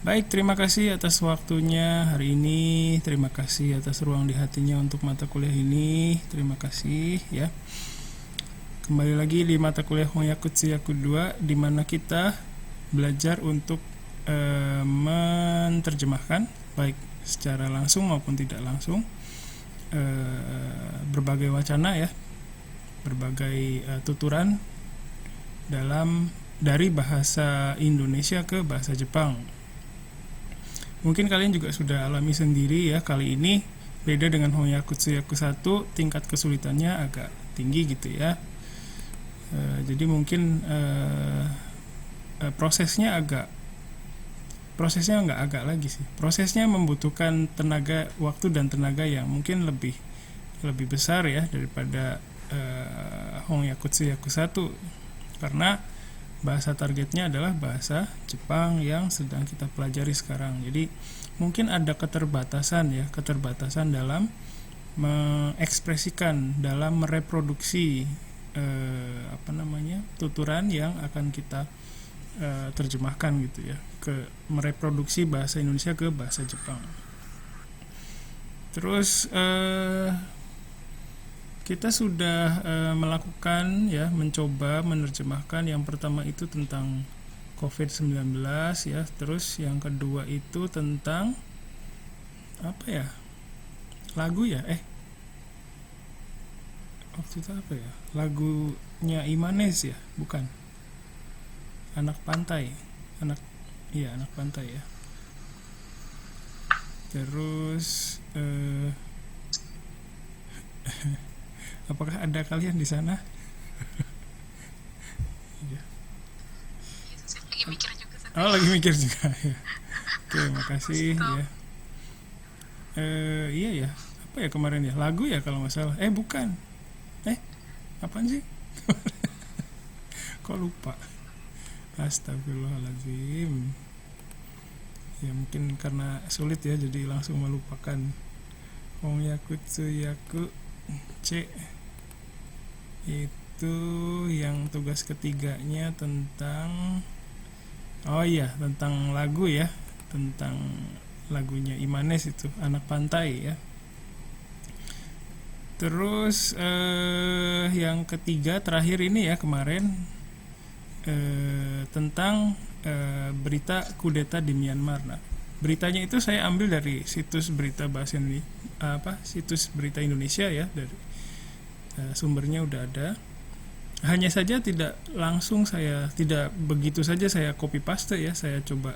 Baik, terima kasih atas waktunya hari ini. Terima kasih atas ruang di hatinya untuk mata kuliah ini. Terima kasih ya. Kembali lagi di mata kuliah Honyaku Tsuyaku 2, di mana kita belajar untuk menerjemahkan baik secara langsung maupun tidak langsung berbagai wacana ya, berbagai tuturan dari bahasa Indonesia ke bahasa Jepang. Mungkin kalian juga sudah alami sendiri ya, kali ini beda dengan Honyaku Tsuyaku 1, tingkat kesulitannya agak tinggi gitu ya. Jadi mungkin prosesnya nggak agak lagi sih. Prosesnya membutuhkan waktu dan tenaga yang mungkin lebih besar ya daripada Honyaku Tsuyaku 1, karena bahasa targetnya adalah bahasa Jepang yang sedang kita pelajari sekarang. Jadi mungkin ada keterbatasan dalam mengekspresikan, dalam mereproduksi tuturan yang akan kita terjemahkan gitu ya, mereproduksi bahasa Indonesia ke bahasa Jepang. Terus kita sudah melakukan ya, mencoba menerjemahkan. Yang pertama itu tentang COVID-19 ya, terus yang kedua itu tentang apa ya, lagu ya, waktu itu apa ya, lagunya Imanes ya, bukan, anak pantai ya. Terus apakah ada kalian di sana? Lagi mikir juga. Lagi mikir juga ya. Oke, makasih ya. Iya ya, apa ya kemarin ya, lagu ya kalau nggak salah. Bukan, apaan sih? Kok lupa? Astagfirullahaladzim. Ya mungkin karena sulit ya, jadi langsung melupakan. Honyaku Tsuyaku C itu yang tugas ketiganya tentang tentang lagu ya, tentang lagunya Imanes itu, anak pantai ya. Terus yang ketiga terakhir ini ya kemarin tentang berita kudeta di Myanmar. Nah, beritanya itu saya ambil dari situs berita situs berita Indonesia ya, dari sumbernya udah ada. Hanya saja tidak begitu saja saya copy paste ya, saya coba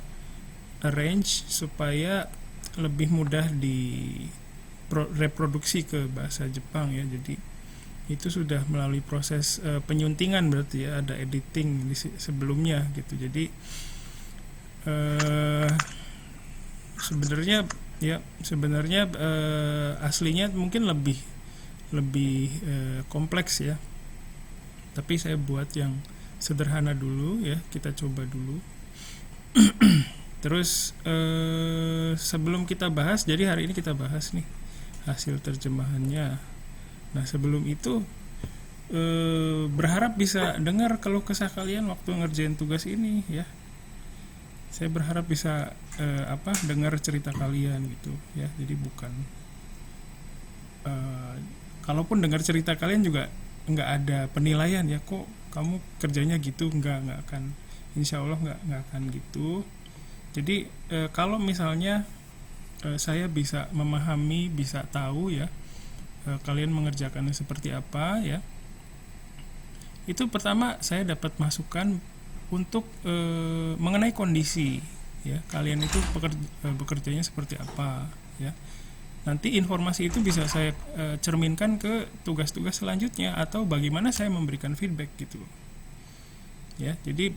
arrange supaya lebih mudah di reproduksi ke bahasa Jepang ya. Jadi itu sudah melalui proses penyuntingan, berarti ya ada editing sebelumnya gitu. Jadi sebenarnya aslinya mungkin lebih kompleks ya, tapi saya buat yang sederhana dulu ya, kita coba dulu. Terus sebelum kita bahas, jadi hari ini kita bahas nih hasil terjemahannya. Nah sebelum itu berharap bisa dengar keluh kesah kalian waktu ngerjain tugas ini ya. Saya berharap bisa dengar cerita kalian gitu ya. Jadi bukan kalaupun dengar cerita kalian juga nggak ada penilaian ya, kok kamu kerjanya gitu, nggak akan, insya Allah nggak akan gitu. Jadi kalau misalnya saya bisa memahami, bisa tahu ya kalian mengerjakannya seperti apa ya, itu pertama saya dapat masukan untuk mengenai kondisi ya, kalian itu bekerjanya seperti apa ya. Nanti informasi itu bisa saya cerminkan ke tugas-tugas selanjutnya, atau bagaimana saya memberikan feedback gitu ya. Jadi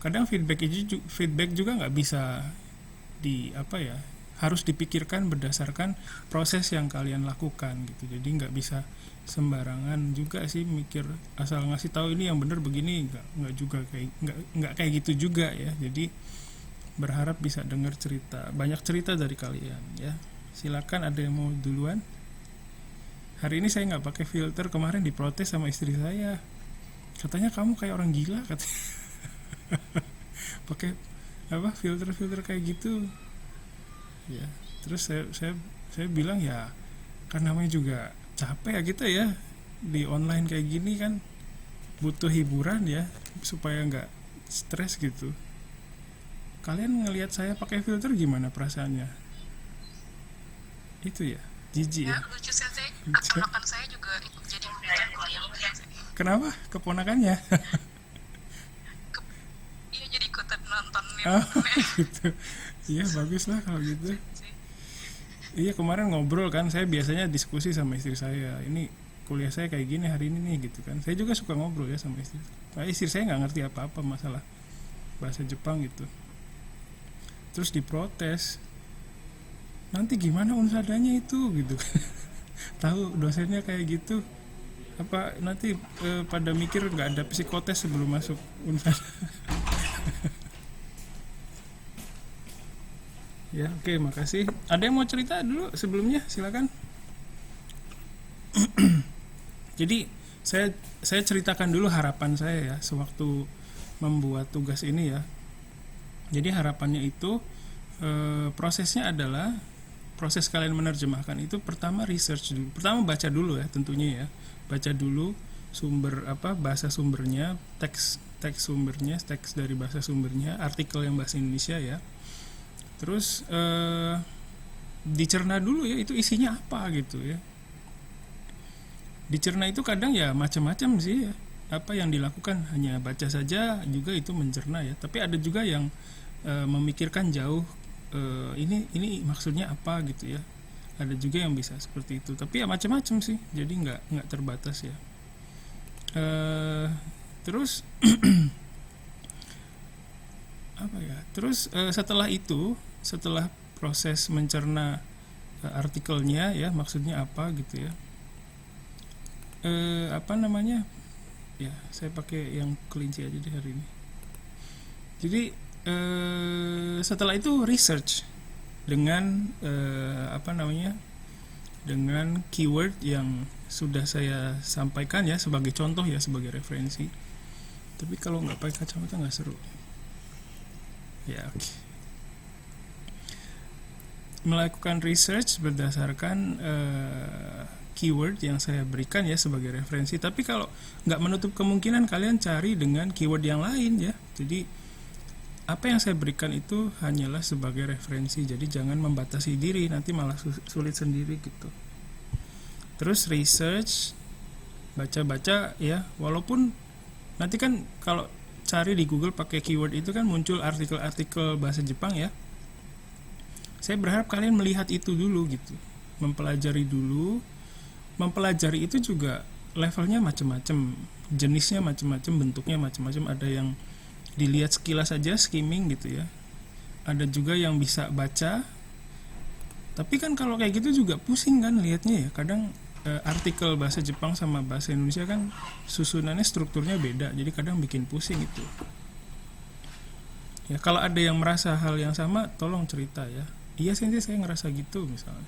kadang feedback juga nggak bisa harus dipikirkan berdasarkan proses yang kalian lakukan gitu. Jadi nggak bisa sembarangan juga sih mikir asal ngasih tahu ini yang benar begini, nggak kayak gitu juga ya. Jadi berharap bisa dengar banyak cerita dari kalian ya. Silakan, ada yang mau duluan? Hari ini saya nggak pakai filter, kemarin diprotes sama istri saya, katanya kamu kayak orang gila katanya. pakai apa filter-filter kayak gitu ya. Terus saya bilang ya kan namanya juga capek ya kita ya di online kayak gini kan, butuh hiburan ya supaya nggak stres gitu. Kalian ngelihat saya pakai filter gimana perasaannya? Itu ya jijik Ya ya. lucu sih, keponakan saya juga ikut jadi kuliah. Kenapa keponakannya? Ke, iya jadi ikutan nontonin Oh aneh. gitu. Iya bagus lah kalau gitu. Sih. Iya kemarin ngobrol kan, saya biasanya diskusi sama istri saya. Ini kuliah saya kayak gini hari ini nih gitu kan. Saya juga suka ngobrol ya sama istri. Nah, istri saya nggak ngerti apa-apa masalah bahasa Jepang gitu. Terus diprotes. Nanti gimana unsadanya itu gitu. Tahu dosennya kayak gitu. Apa nanti pada mikir nggak ada psikotes sebelum masuk unsad. Ya oke makasih. Ada yang mau cerita dulu sebelumnya silakan. Jadi saya ceritakan dulu harapan saya ya sewaktu membuat tugas ini ya. Jadi harapannya itu prosesnya adalah proses kalian menerjemahkan itu pertama research dulu. Pertama baca dulu ya tentunya ya. Baca dulu sumber apa bahasa sumbernya, teks sumbernya, teks dari bahasa sumbernya, artikel yang bahasa Indonesia ya. Terus dicerna dulu ya itu isinya apa gitu ya. Dicerna itu kadang ya macam-macam sih ya. Apa yang dilakukan hanya baca saja juga itu mencerna ya. Tapi ada juga yang memikirkan jauh, ini maksudnya apa gitu ya. Ada juga yang bisa seperti itu. Tapi ya macam-macam sih. Jadi nggak terbatas ya. Terus apa ya? Terus setelah itu, setelah proses mencerna artikelnya ya, maksudnya apa gitu ya. Apa namanya? Ya, saya pakai yang kelinci aja deh hari ini. Jadi setelah itu research dengan apa namanya? Dengan keyword yang sudah saya sampaikan ya sebagai contoh ya sebagai referensi. Tapi kalau nggak pakai kacamata nggak seru. Ya, oke. Melakukan research berdasarkan keyword yang saya berikan ya sebagai referensi. Tapi kalau nggak menutup kemungkinan kalian cari dengan keyword yang lain ya. Jadi apa yang saya berikan itu hanyalah sebagai referensi. Jadi jangan membatasi diri, nanti malah sulit sendiri gitu. Terus research, baca-baca ya. Walaupun nanti kan kalau cari di Google pakai keyword itu kan muncul artikel-artikel bahasa Jepang ya. Saya berharap kalian melihat itu dulu gitu. Mempelajari dulu. Mempelajari itu juga levelnya macam-macam, jenisnya macam-macam, bentuknya macam-macam. Ada yang dilihat sekilas saja skimming gitu ya. Ada juga yang bisa baca. Tapi kan kalau kayak gitu juga pusing kan lihatnya ya. Kadang artikel bahasa Jepang sama bahasa Indonesia kan susunannya strukturnya beda. Jadi kadang bikin pusing itu. Ya kalau ada yang merasa hal yang sama tolong cerita ya. Iya sih saya ngerasa gitu misalnya.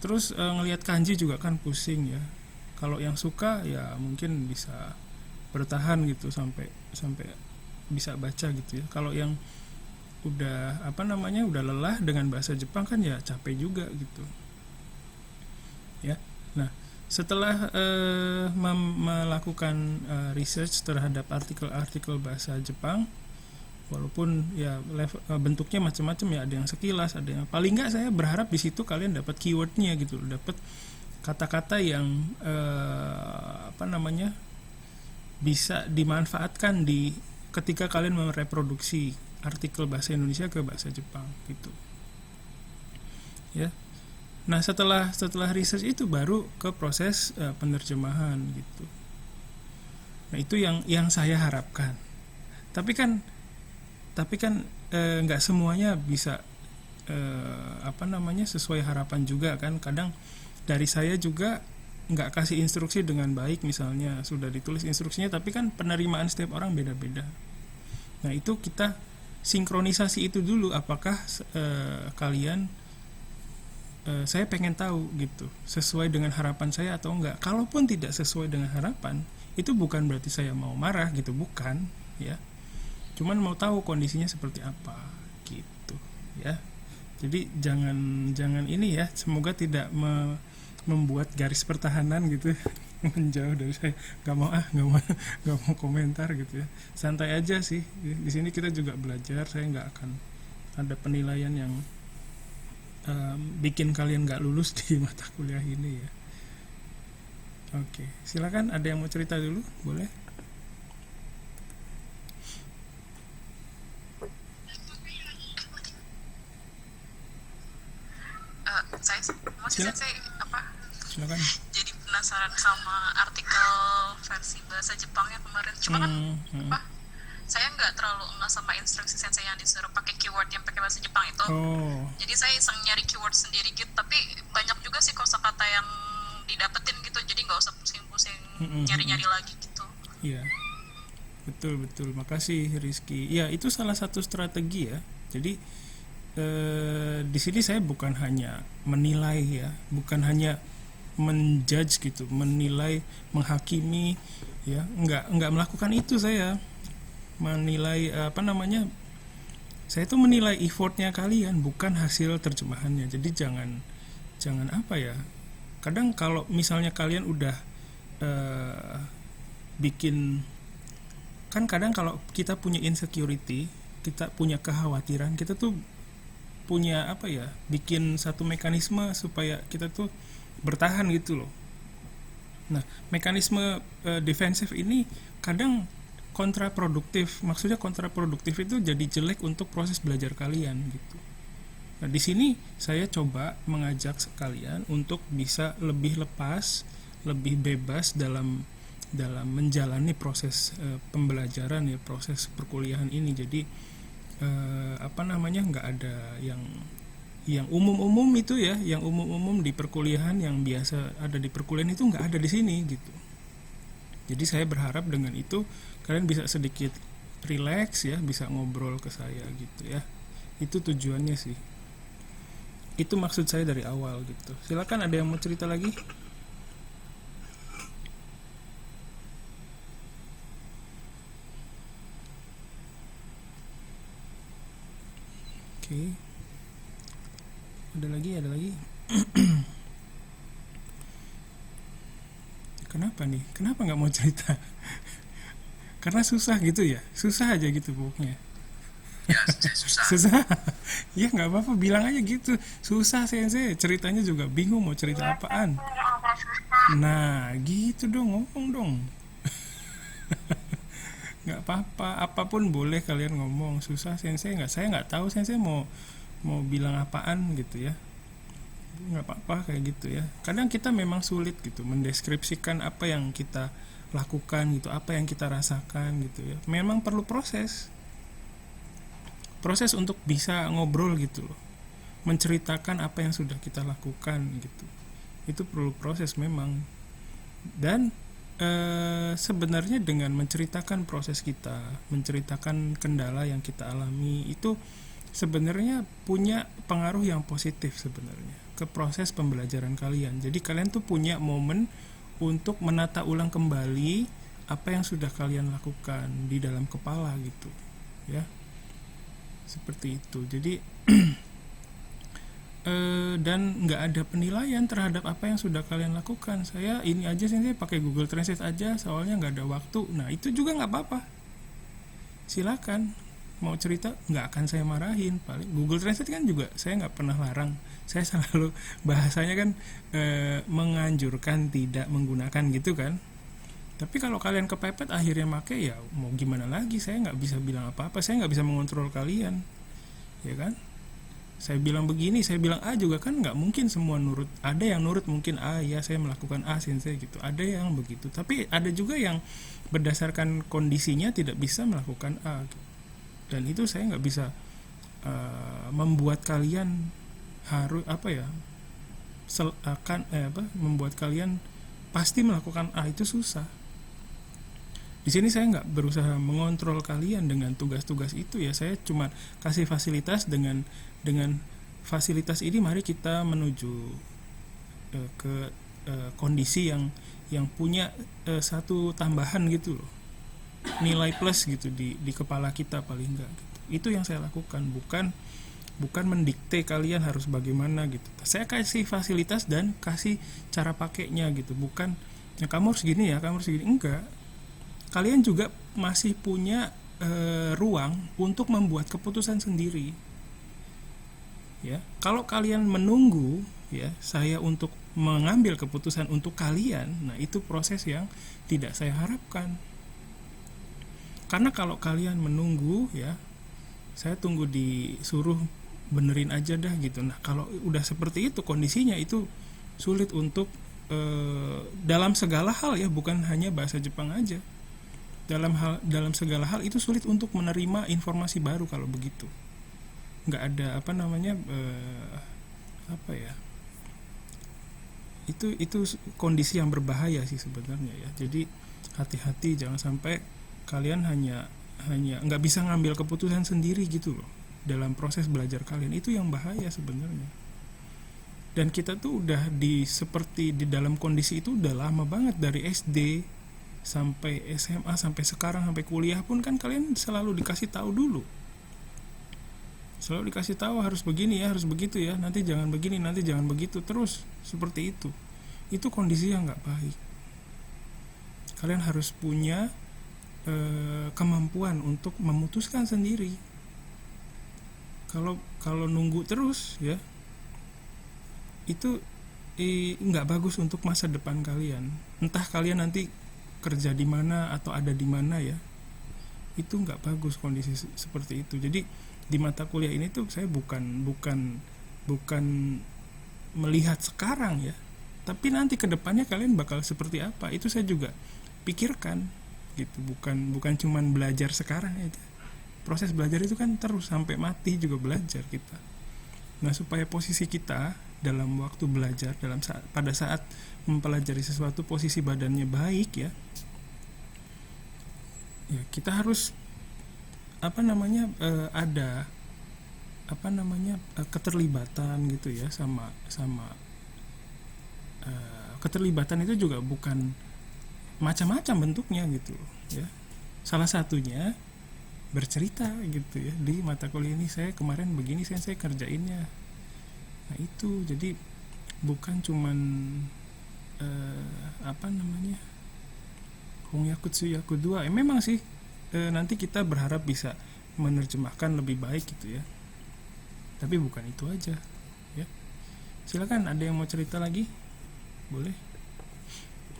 Terus ngelihat kanji juga kan pusing ya. Kalau yang suka ya mungkin bisa bertahan gitu sampai sampai bisa baca gitu ya. Kalau yang udah apa namanya udah lelah dengan bahasa Jepang kan ya capek juga gitu. Ya. Nah, setelah melakukan research terhadap artikel-artikel bahasa Jepang, walaupun ya bentuknya macam-macam ya, ada yang sekilas, ada yang paling nggak saya berharap di situ kalian dapat keywordnya gitu, dapat kata-kata yang apa namanya bisa dimanfaatkan di ketika kalian mereproduksi artikel bahasa Indonesia ke bahasa Jepang gitu ya. Nah setelah research itu baru ke proses penerjemahan gitu. Nah itu yang saya harapkan. Tapi kan nggak semuanya bisa apa namanya sesuai harapan juga kan. Kadang dari saya juga nggak kasih instruksi dengan baik, misalnya sudah ditulis instruksinya tapi kan penerimaan setiap orang beda-beda. Nah itu kita sinkronisasi itu dulu, apakah kalian saya pengen tahu gitu sesuai dengan harapan saya atau enggak. Kalaupun tidak sesuai dengan harapan, itu bukan berarti saya mau marah gitu, bukan ya. cuman mau tahu kondisinya seperti apa gitu ya. Jadi jangan ini ya, semoga tidak membuat garis pertahanan gitu menjauh dari saya. Nggak mau komentar gitu ya, santai aja sih. Di sini kita juga belajar, saya nggak akan ada penilaian yang bikin kalian nggak lulus di mata kuliah ini ya. Oke, silakan, ada yang mau cerita dulu, boleh. Saya masih Silakan. saya apa Silakan. jadi penasaran sama artikel versi bahasa Jepangnya kemarin. Cuma kan apa saya nggak terlalu nggak sama instruksi sensei yang disuruh pakai keyword yang pakai bahasa Jepang itu. Oh, Jadi saya iseng nyari keyword sendiri gitu, tapi banyak juga sih kosakata yang didapetin gitu, jadi nggak usah pusing-pusing nyari-nyari lagi gitu. iya, betul, makasih Rizky. Ya, itu salah satu strategi ya. Jadi di sini saya bukan hanya menilai ya, bukan hanya menjudge gitu, menilai, menghakimi ya, nggak melakukan itu. Saya menilai saya tuh menilai effortnya kalian, bukan hasil terjemahannya. Jadi jangan apa ya, kadang kalau misalnya kalian udah bikin, kan kadang kalau kita punya insecurity, kita punya kekhawatiran, kita tuh punya apa ya, bikin satu mekanisme supaya kita tuh bertahan gitu loh. Nah, mekanisme defensif ini kadang kontraproduktif. Maksudnya kontraproduktif itu jadi jelek untuk proses belajar kalian gitu. Nah, di sini saya coba mengajak kalian untuk bisa lebih lepas, lebih bebas dalam menjalani proses pembelajaran ya, proses perkuliahan ini. Jadi nggak ada yang umum-umum itu ya, yang umum-umum di perkuliahan, yang biasa ada di perkuliahan itu nggak ada di sini gitu. Jadi saya berharap dengan itu kalian bisa sedikit relax ya, bisa ngobrol ke saya gitu ya. Itu tujuannya sih. Itu maksud saya dari awal gitu. Silakan, ada yang mau cerita lagi? Oke. Ada lagi. Kenapa nih? Kenapa nggak mau cerita? Karena susah gitu ya? Susah aja gitu pokoknya. Ya, susah. Susah. Ya nggak apa-apa, bilang aja gitu. Susah sensei, ceritanya juga bingung mau cerita apaan. Nah, gitu dong, ngomong dong. Nggak apa-apa, apapun boleh kalian ngomong. Susah sensei nggak, saya nggak tahu sensei mau bilang apaan gitu ya. Nggak apa-apa kayak gitu ya. Kadang kita memang sulit gitu mendeskripsikan apa yang kita lakukan gitu, apa yang kita rasakan gitu ya. Memang perlu proses untuk bisa ngobrol gitu loh, menceritakan apa yang sudah kita lakukan gitu. Itu perlu proses memang. Dan sebenarnya dengan menceritakan proses kita, menceritakan kendala yang kita alami, itu sebenarnya punya pengaruh yang positif sebenarnya ke proses pembelajaran kalian. Jadi kalian tuh punya momen untuk menata ulang kembali apa yang sudah kalian lakukan di dalam kepala gitu ya, seperti itu. Jadi dan nggak ada penilaian terhadap apa yang sudah kalian lakukan. Saya ini aja sih, saya pakai Google Translate aja soalnya nggak ada waktu. Nah, itu juga nggak apa-apa, silakan. Mau cerita nggak akan saya marahin. Paling Google Translate kan juga saya nggak pernah larang. Saya selalu bahasanya kan menganjurkan tidak menggunakan gitu kan. Tapi kalau kalian kepepet akhirnya make, ya mau gimana lagi, saya nggak bisa bilang apa-apa. Saya nggak bisa mengontrol kalian, ya kan. Saya bilang begini, saya bilang A juga kan nggak mungkin semua nurut. Ada yang nurut mungkin A, ya saya melakukan A sensei gitu. Ada yang begitu. Tapi ada juga yang berdasarkan kondisinya tidak bisa melakukan A gitu. Dan itu saya nggak bisa membuat kalian harus membuat kalian pasti melakukan A, itu susah. Di sini saya nggak berusaha mengontrol kalian dengan tugas-tugas itu ya. Saya cuma kasih fasilitas, dengan fasilitas ini mari kita menuju ke kondisi yang punya satu tambahan gitu loh. nilai plus gitu di kepala kita paling enggak gitu. Itu yang saya lakukan, bukan mendikte kalian harus bagaimana gitu. Saya kasih fasilitas dan kasih cara pakainya gitu, bukan ya kamu harus gini ya, kamu harus gini, enggak. Kalian juga masih punya ruang untuk membuat keputusan sendiri. Ya, kalau kalian menunggu ya saya untuk mengambil keputusan untuk kalian, nah itu proses yang tidak saya harapkan. Karena kalau kalian menunggu ya, saya tunggu disuruh benerin aja dah gitu. Nah kalau udah seperti itu kondisinya, itu sulit untuk dalam segala hal ya, bukan hanya bahasa Jepang aja. Dalam segala hal itu sulit untuk menerima informasi baru kalau begitu. Nggak ada apa ya? Itu kondisi yang berbahaya sih sebenarnya ya. Jadi hati-hati, jangan sampai kalian hanya nggak bisa ngambil keputusan sendiri gitu loh dalam proses belajar kalian. Itu yang bahaya sebenarnya. Dan kita tuh udah seperti di dalam kondisi itu udah lama banget, dari SD sampai SMA sampai sekarang sampai kuliah pun kan kalian selalu dikasih tahu dulu. Selalu dikasih tahu harus begini ya, harus begitu ya, nanti jangan begini, nanti jangan begitu, terus seperti itu. Itu kondisi yang nggak baik. Kalian harus punya kemampuan untuk memutuskan sendiri. Kalau nunggu terus ya, itu nggak bagus untuk masa depan kalian. Entah kalian nanti kerja di mana atau ada di mana ya, itu nggak bagus kondisi seperti itu. Jadi di mata kuliah ini tuh saya bukan melihat sekarang ya, tapi nanti kedepannya kalian bakal seperti apa, itu saya juga pikirkan gitu. Bukan cuman belajar sekarang aja. Proses belajar itu kan terus sampai mati juga belajar kita. Nah supaya posisi kita dalam waktu belajar, pada saat mempelajari sesuatu, posisi badannya baik ya kita harus ada keterlibatan gitu ya, sama keterlibatan itu juga bukan macam-macam bentuknya gitu ya. Salah satunya bercerita gitu ya, di mata kuliah ini saya kemarin begini, saya kerjainnya. Nah itu jadi bukan cuman Hongyakutsu Yaku 2 memang sih nanti kita berharap bisa menerjemahkan lebih baik gitu ya, tapi bukan itu aja ya. Silakan, ada yang mau cerita lagi, boleh.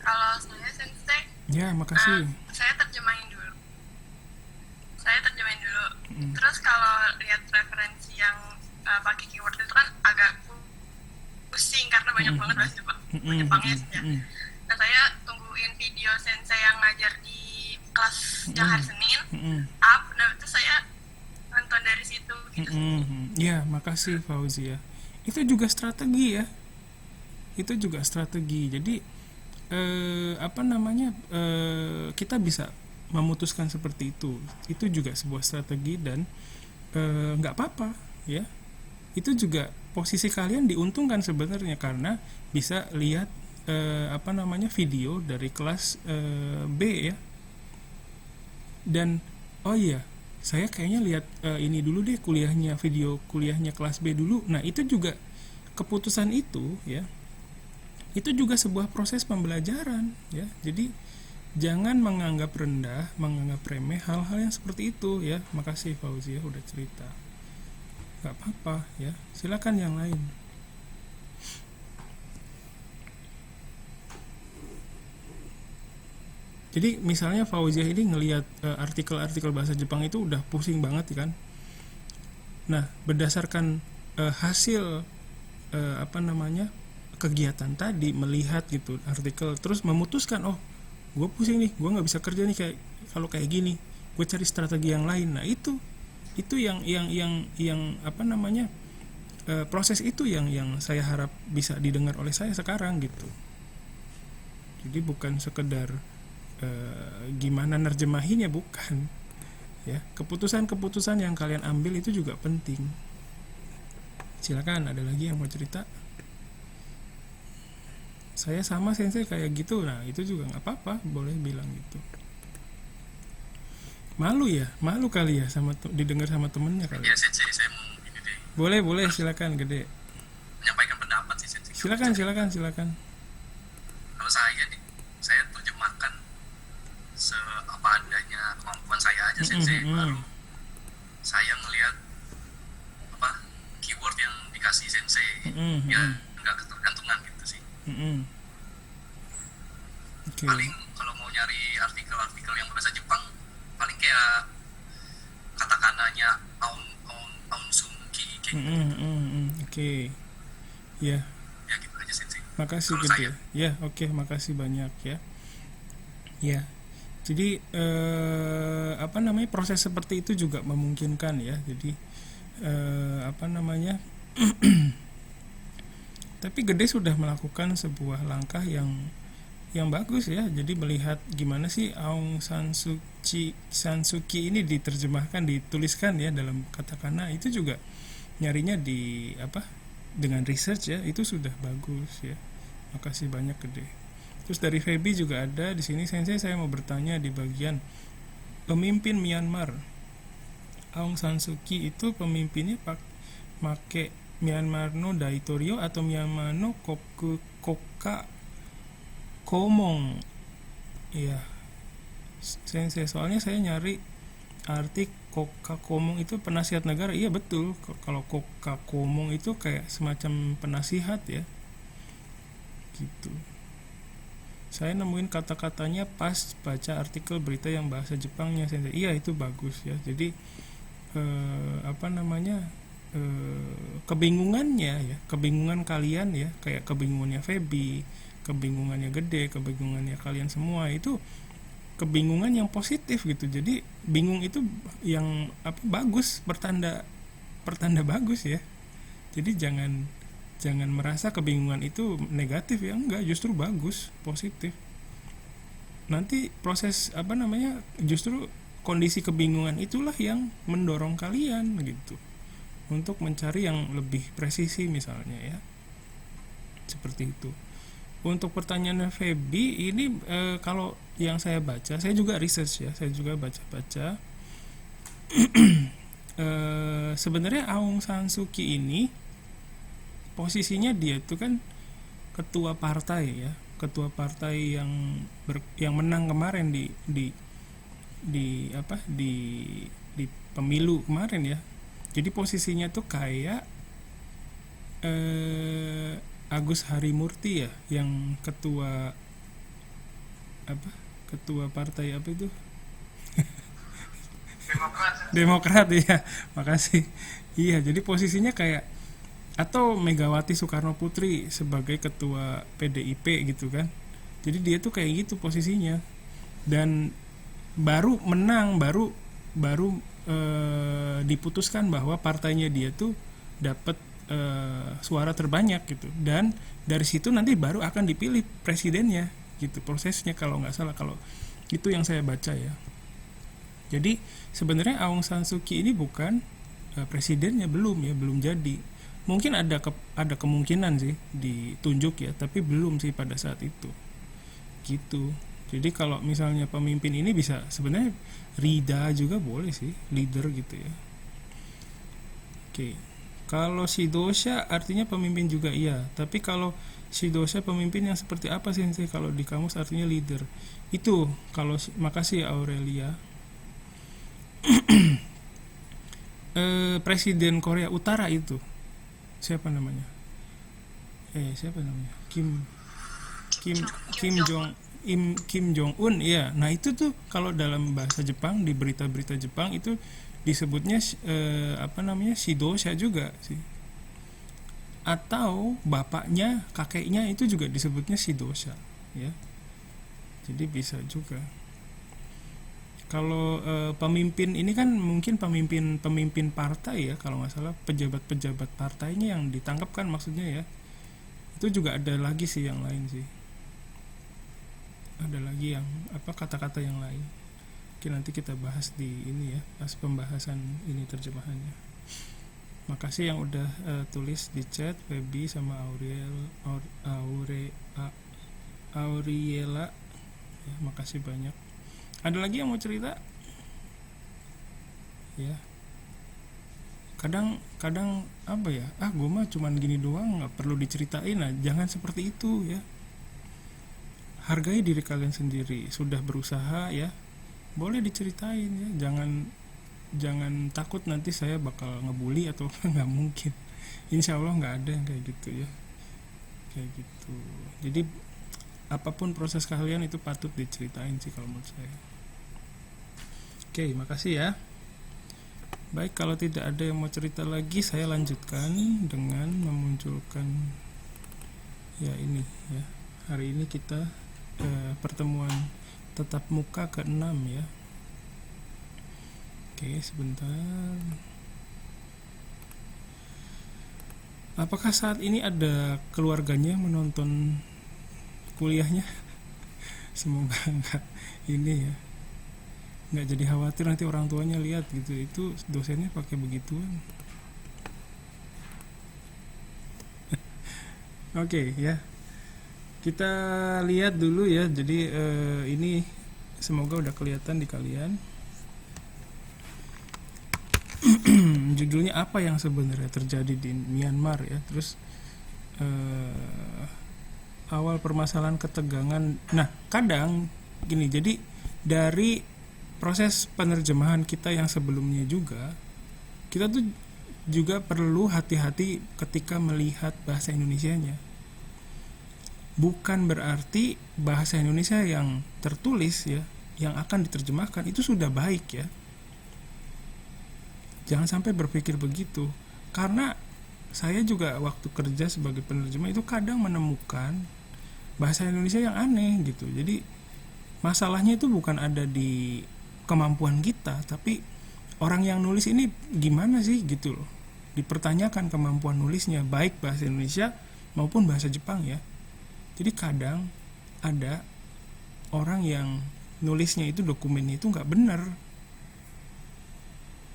Kalau saya sensei, Ya makasih. saya terjemahin dulu. Terus kalau lihat referensi yang pakai keyword itu kan agak pusing karena banyak banget bahasa Jepangnya ya. Nah saya tungguin video sensei yang ngajar di kelas yang hari Senin up, nah itu saya nonton dari situ gitu. Ya makasih Fauzia. Itu juga strategi ya. Jadi kita bisa memutuskan seperti itu. Itu juga sebuah strategi dan nggak apa-apa ya. Itu juga posisi kalian diuntungkan sebenarnya, karena bisa lihat video dari kelas B ya. Dan oh iya, saya kayaknya lihat ini dulu deh, video kuliahnya kelas B dulu. Nah itu juga keputusan itu ya, itu juga sebuah proses pembelajaran ya. Jadi jangan menganggap rendah, menganggap remeh hal-hal yang seperti itu ya. Makasih Fauzia udah cerita. Gak apa-apa ya, silakan yang lain. Jadi misalnya Fauzia ini ngelihat artikel-artikel bahasa Jepang itu udah pusing banget kan. Nah berdasarkan hasil kegiatan tadi, melihat gitu artikel, terus memutuskan, oh gue pusing nih, gue nggak bisa kerja nih kalau kayak gini, gue cari strategi yang lain. Nah itu yang proses itu yang saya harap bisa didengar oleh saya sekarang gitu. Jadi bukan sekedar gimana nerjemahinnya, bukan ya. Keputusan yang kalian ambil itu juga penting. Silakan, ada lagi yang mau cerita? Saya sama sensei kayak gitu. Nah itu juga nggak apa-apa, boleh bilang gitu. Malu kali ya sama didengar sama temennya kali. Ya sensei, saya mau ini deh, Boleh silakan gede. menyampaikan pendapat sih sensei. Silakan. Kalau saya nih, saya terjemahkan seapa adanya kemampuan saya aja sensei. Baru saya ngelihat apa keyword yang dikasih sensei, ya nggak ketergantungan gitu sih. Oke. Paling kalau mau nyari artikel-artikel yang bahasa Jepang, paling kayak katakananya aun sumki kayak gitu. Oke. Ya, Ya gitu aja sensei. makasih Kalau gede. saya, Ya, oke, makasih banyak ya. Ya. Jadi apa namanya, proses seperti itu juga memungkinkan ya. Jadi apa namanya? Tapi Gede sudah melakukan sebuah langkah yang bagus ya. Jadi melihat gimana sih Aung San Suu Kyi ini diterjemahkan, dituliskan ya dalam katakana, itu juga nyarinya di apa? Dengan research ya, itu sudah bagus ya. Makasih banyak Gede. Terus dari Feby juga ada di sini, Sensei, saya mau bertanya di bagian pemimpin Myanmar. Aung San Suu Kyi itu pemimpinnya make Myanmar no Daitorio atau Myanmar no Koka Komong. Iya, Sensei, soalnya saya nyari arti Koka Komong itu penasihat negara. Iya betul, kalau Koka Komong itu kayak semacam penasihat ya, gitu. Saya nemuin kata-katanya pas baca artikel berita yang bahasa Jepangnya, Sensei. Iya, itu bagus ya. Jadi apa namanya, kebingungannya ya, kebingungan kalian ya, kayak kebingungannya Feby, kebingungannya Gede, kebingungannya kalian semua, itu kebingungan yang positif gitu. Jadi bingung itu yang apa, bagus, pertanda bagus ya. Jadi jangan merasa kebingungan itu negatif ya, enggak, justru bagus, positif. Nanti proses apa namanya, justru kondisi kebingungan itulah yang mendorong kalian gitu untuk mencari yang lebih presisi misalnya ya, seperti itu. Untuk pertanyaan Feby ini, kalau yang saya baca, saya juga research ya, saya juga baca-baca. Sebenarnya Aung San Suu Kyi ini posisinya dia itu kan ketua partai ya, ketua partai yang menang kemarin di apa di pemilu kemarin ya. Jadi posisinya tuh kayak Agus Harimurti ya, yang ketua apa, ketua partai apa itu, Demokrat ya. Makasih. Iya, jadi posisinya kayak, atau Megawati Soekarno Putri sebagai ketua PDIP gitu kan. Jadi dia tuh kayak gitu posisinya, dan baru menang, baru diputuskan bahwa partainya dia tuh dapat suara terbanyak gitu, dan dari situ nanti baru akan dipilih presidennya gitu prosesnya, kalau nggak salah, kalau itu yang saya baca ya. Jadi sebenarnya Aung San Suu Kyi ini bukan presidennya, belum jadi. Mungkin ada kemungkinan sih ditunjuk ya, tapi belum sih pada saat itu gitu. Jadi kalau misalnya pemimpin ini bisa, sebenarnya Rida juga boleh sih, leader gitu ya. Oke. Kalau Shidosha artinya pemimpin juga, iya. Tapi kalau Shidosha pemimpin yang seperti apa sih? Kalau di kamus artinya leader. Itu kalau, makasih ya Aurelia. Presiden Korea Utara itu siapa namanya? Kim Jong Un, iya. Nah itu tuh kalau dalam bahasa Jepang, di berita-berita Jepang itu disebutnya apa namanya, Shidosha juga sih, atau bapaknya, kakeknya itu juga disebutnya Shidosha ya. Jadi bisa juga. Kalau pemimpin ini kan mungkin pemimpin partai ya, kalau nggak salah pejabat partainya yang ditangkap kan maksudnya ya. Itu juga ada lagi sih yang lain sih, ada lagi yang apa, kata-kata yang lain. Oke, nanti kita bahas di ini ya, pas pembahasan ini terjemahannya. Makasih yang udah tulis di chat, Feby sama Auriela ya, makasih banyak. Ada lagi yang mau cerita? ya. Kadang apa ya, gue mah cuman gini doang, nggak perlu diceritain. Nah, jangan seperti itu ya. Hargai diri kalian sendiri, sudah berusaha ya, boleh diceritain ya. Jangan takut nanti saya bakal ngebully atau nggak mungkin. Insya Allah nggak ada yang kayak gitu ya, kayak gitu. Jadi apapun proses kalian itu patut diceritain sih kalau menurut saya. Oke, makasih ya. Baik, kalau tidak ada yang mau cerita lagi, saya lanjutkan dengan memunculkan ya ini ya. Hari ini kita pertemuan tatap muka ke-6 ya. Oke, sebentar. Apakah saat ini ada keluarganya menonton kuliahnya? Semoga enggak ini ya. Nggak jadi khawatir nanti orang tuanya lihat gitu, itu dosennya pakai begituan. Oke ya, kita lihat dulu ya. Jadi ini semoga udah kelihatan di kalian. Judulnya apa yang sebenarnya terjadi di Myanmar ya. Terus awal permasalahan ketegangan. Nah, kadang gini, jadi dari proses penerjemahan kita yang sebelumnya juga, kita tuh juga perlu hati-hati ketika melihat bahasa Indonesianya. Bukan berarti bahasa Indonesia yang tertulis ya, yang akan diterjemahkan itu sudah baik ya. Jangan sampai berpikir begitu, karena saya juga waktu kerja sebagai penerjemah itu kadang menemukan bahasa Indonesia yang aneh gitu. Jadi masalahnya itu bukan ada di kemampuan kita, tapi orang yang nulis ini gimana sih gitu loh. Dipertanyakan kemampuan nulisnya, baik bahasa Indonesia maupun bahasa Jepang ya. Jadi kadang ada orang yang nulisnya itu, dokumennya itu nggak benar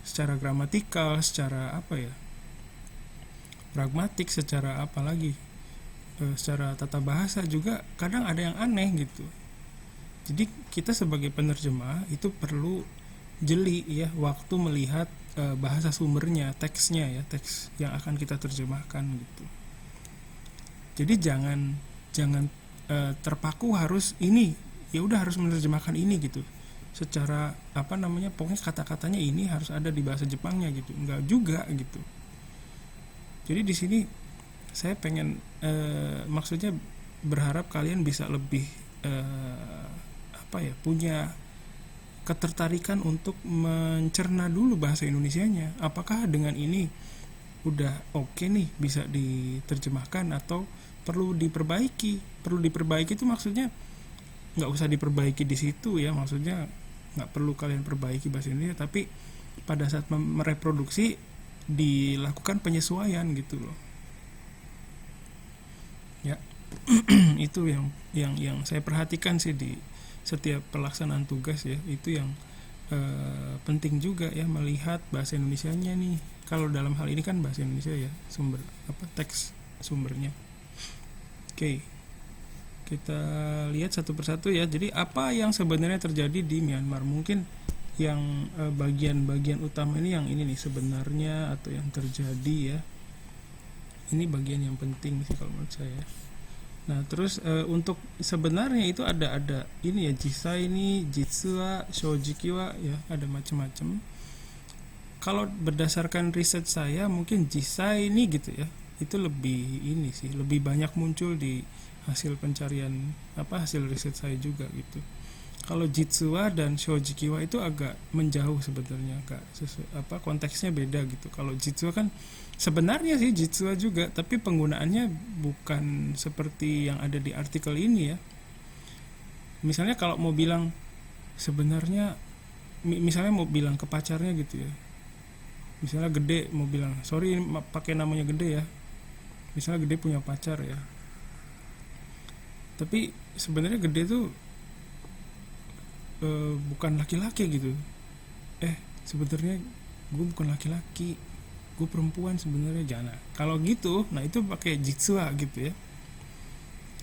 secara gramatikal, secara apa ya, pragmatik, secara apa lagi, secara tata bahasa juga kadang ada yang aneh gitu. Jadi kita sebagai penerjemah itu perlu jeli ya waktu melihat bahasa sumbernya, teksnya ya, teks yang akan kita terjemahkan gitu. Jadi jangan terpaku harus ini, ya udah harus menerjemahkan ini gitu. Secara apa namanya, pokoknya kata-katanya ini harus ada di bahasa Jepangnya gitu. Enggak juga gitu. Jadi di sini saya pengen maksudnya berharap kalian bisa lebih punya ketertarikan untuk mencerna dulu bahasa Indonesianya. Apakah dengan ini udah oke nih bisa diterjemahkan atau perlu diperbaiki? Perlu diperbaiki itu maksudnya nggak usah diperbaiki di situ ya, maksudnya nggak perlu kalian perbaiki bahasa Indonesia, tapi pada saat mereproduksi dilakukan penyesuaian gitu loh. Ya. Itu yang saya perhatikan sih di setiap pelaksanaan tugas ya, itu yang penting juga ya, melihat bahasa Indonesianya nih. Kalau dalam hal ini kan bahasa Indonesia ya, sumber teks sumbernya. Oke, kita lihat satu persatu ya. Jadi apa yang sebenarnya terjadi di Myanmar? Mungkin yang bagian-bagian utama ini yang ini nih sebenarnya, atau yang terjadi ya. Ini bagian yang penting sih kalau menurut saya. Nah, terus untuk sebenarnya itu ada ini ya, jisai ini, jitsuwa, shojikiwa ya, ada macam-macam. Kalau berdasarkan riset saya mungkin jisai ini gitu ya, itu lebih ini sih, lebih banyak muncul di hasil pencarian hasil riset saya juga gitu. Kalau jitsuwa dan shojikiwa itu agak menjauh sebenarnya, konteksnya beda gitu. Kalau jitsuwa kan sebenarnya sih jitsuwa juga, tapi penggunaannya bukan seperti yang ada di artikel ini ya. Misalnya kalau mau bilang sebenarnya, misalnya mau bilang ke pacarnya gitu ya, misalnya Gede mau bilang sorry pakai namanya Gede ya, misalnya Gede punya pacar ya, tapi sebenarnya Gede tuh bukan laki-laki gitu. Sebenarnya gue bukan laki-laki, gue perempuan sebenarnya. Jangan. Kalau gitu, nah itu pakai jitsuwa gitu ya,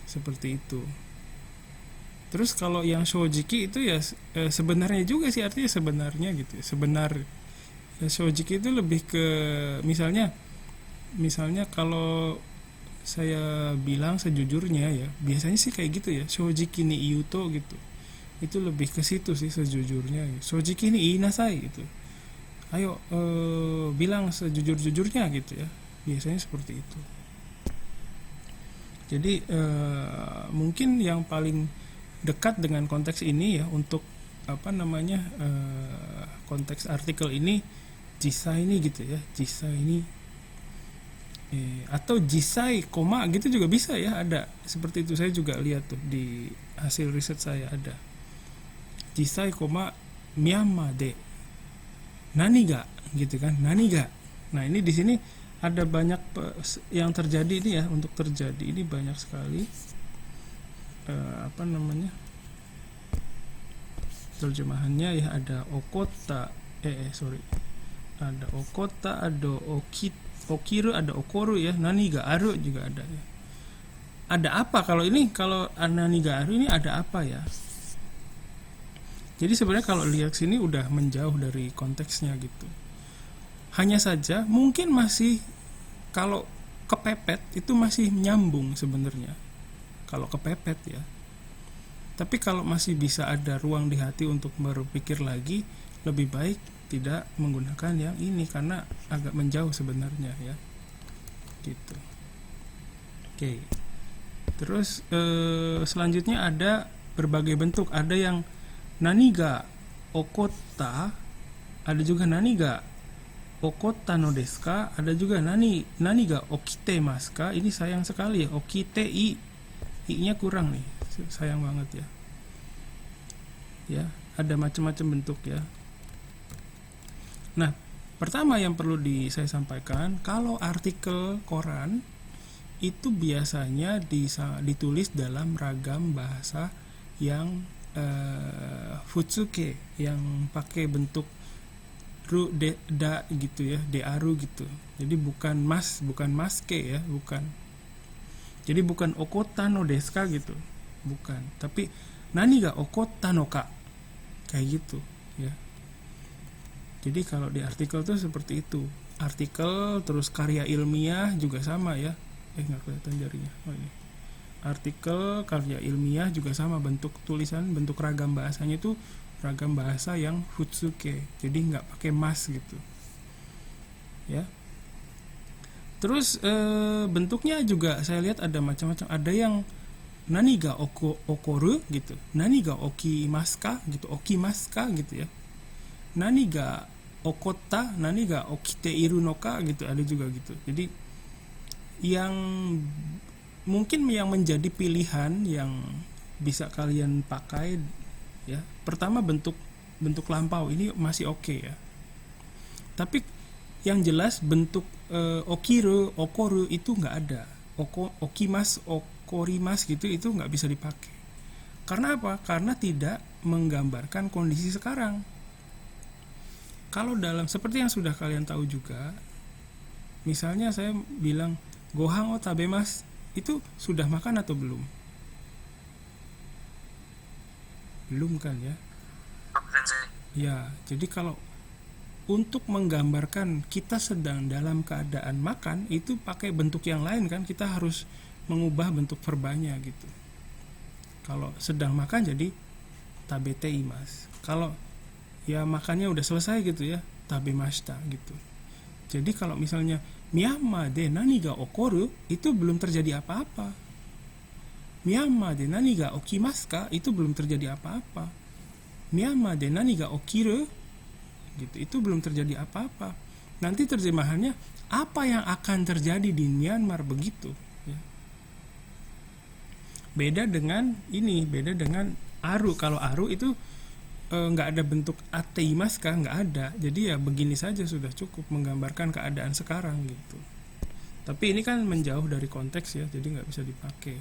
seperti itu. Terus kalau yang shojiki itu ya sebenarnya juga sih, artinya sebenarnya gitu ya, sebenar Shojiki itu lebih ke misalnya kalau saya bilang sejujurnya ya, biasanya sih kayak gitu ya, shojiki ni iuto gitu. Itu lebih ke situ sih sejujurnya ya. Shojiki ni inasai gitu. Ayo bilang sejujur-jujurnya gitu ya. Biasanya seperti itu. Jadi mungkin yang paling dekat dengan konteks ini ya untuk konteks artikel ini jisai ini gitu ya, jisai ini atau jisai koma gitu juga bisa ya, ada seperti itu. Saya juga lihat tuh di hasil riset saya ada jisai koma Myanmar de nani ga gitu kan, nani ga. Nah ini di sini ada banyak yang terjadi ini ya, untuk terjadi ini banyak sekali terjemahannya ya. Ada okota ada okota, ada okiru, ada okoru ya, nani ga aru juga ada ya. Ada apa kalau ini, kalau nani ga aru ini ada apa ya. Jadi sebenarnya kalau lihat sini udah menjauh dari konteksnya gitu. Hanya saja mungkin masih, kalau kepepet itu masih nyambung sebenarnya kalau kepepet ya. Tapi kalau masih bisa ada ruang di hati untuk berpikir lagi, lebih baik tidak menggunakan yang ini karena agak menjauh sebenarnya ya. Gitu. Oke. Terus selanjutnya ada berbagai bentuk. Ada yang naniga okota, ada juga naniga okota no desu ka, ada juga naniga okite masu ka. Ini sayang sekali ya, okite i-nya kurang nih. Sayang banget ya. Ya, ada macam-macam bentuk ya. Nah, pertama yang perlu saya sampaikan, kalau artikel koran itu biasanya ditulis dalam ragam bahasa yang futsuke, yang pakai bentuk ru de da gitu ya, de aru gitu. Jadi bukan maske ya, bukan. Jadi bukan okota no desu ka gitu. Bukan, tapi nani ga okota no ka, kayak gitu ya. Jadi kalau di artikel tuh seperti itu. Artikel terus karya ilmiah juga sama ya. Nggak kelihatan jarinya. Oh ini. Artikel karya ilmiah juga sama, bentuk tulisan, bentuk ragam bahasanya itu ragam bahasa yang futsuke. Jadi nggak pakai mas gitu. Ya. Terus bentuknya juga saya lihat ada macam-macam. Ada yang nani ga okoru gitu, nani ga okimasu ka gitu, okimasu ka gitu ya, nani ga okota, nani ga okite iru no ka gitu, ada juga gitu. Jadi yang mungkin yang menjadi pilihan yang bisa kalian pakai ya, pertama bentuk lampau ini masih oke ya. Tapi yang jelas bentuk okiru, okoru itu nggak ada. Korimas gitu, itu nggak bisa dipakai. Karena apa? Karena tidak menggambarkan kondisi sekarang. Kalau dalam, seperti yang sudah kalian tahu juga, misalnya saya bilang gohan o tabemas, itu sudah makan atau belum? Belum kan ya? Ya, jadi kalau untuk menggambarkan kita sedang dalam keadaan makan, itu pakai bentuk yang lain kan, kita harus mengubah bentuk verbanya gitu. Kalau sedang makan jadi tabete imas. Kalau ya makannya udah selesai gitu ya, tabemashita gitu. Jadi kalau misalnya Myanmar de nani ga okoru, itu belum terjadi apa-apa. Myanmar de nani ga okimasu ka, itu belum terjadi apa-apa. Myanmar de nani ga okiru gitu, itu belum terjadi apa-apa. Nanti terjemahannya apa yang akan terjadi di Myanmar begitu ya. Beda dengan aru. Kalau aru itu nggak ada bentuk ateimas kah, nggak ada. Jadi ya begini saja sudah cukup menggambarkan keadaan sekarang gitu. Tapi ini kan menjauh dari konteks ya, jadi nggak bisa dipakai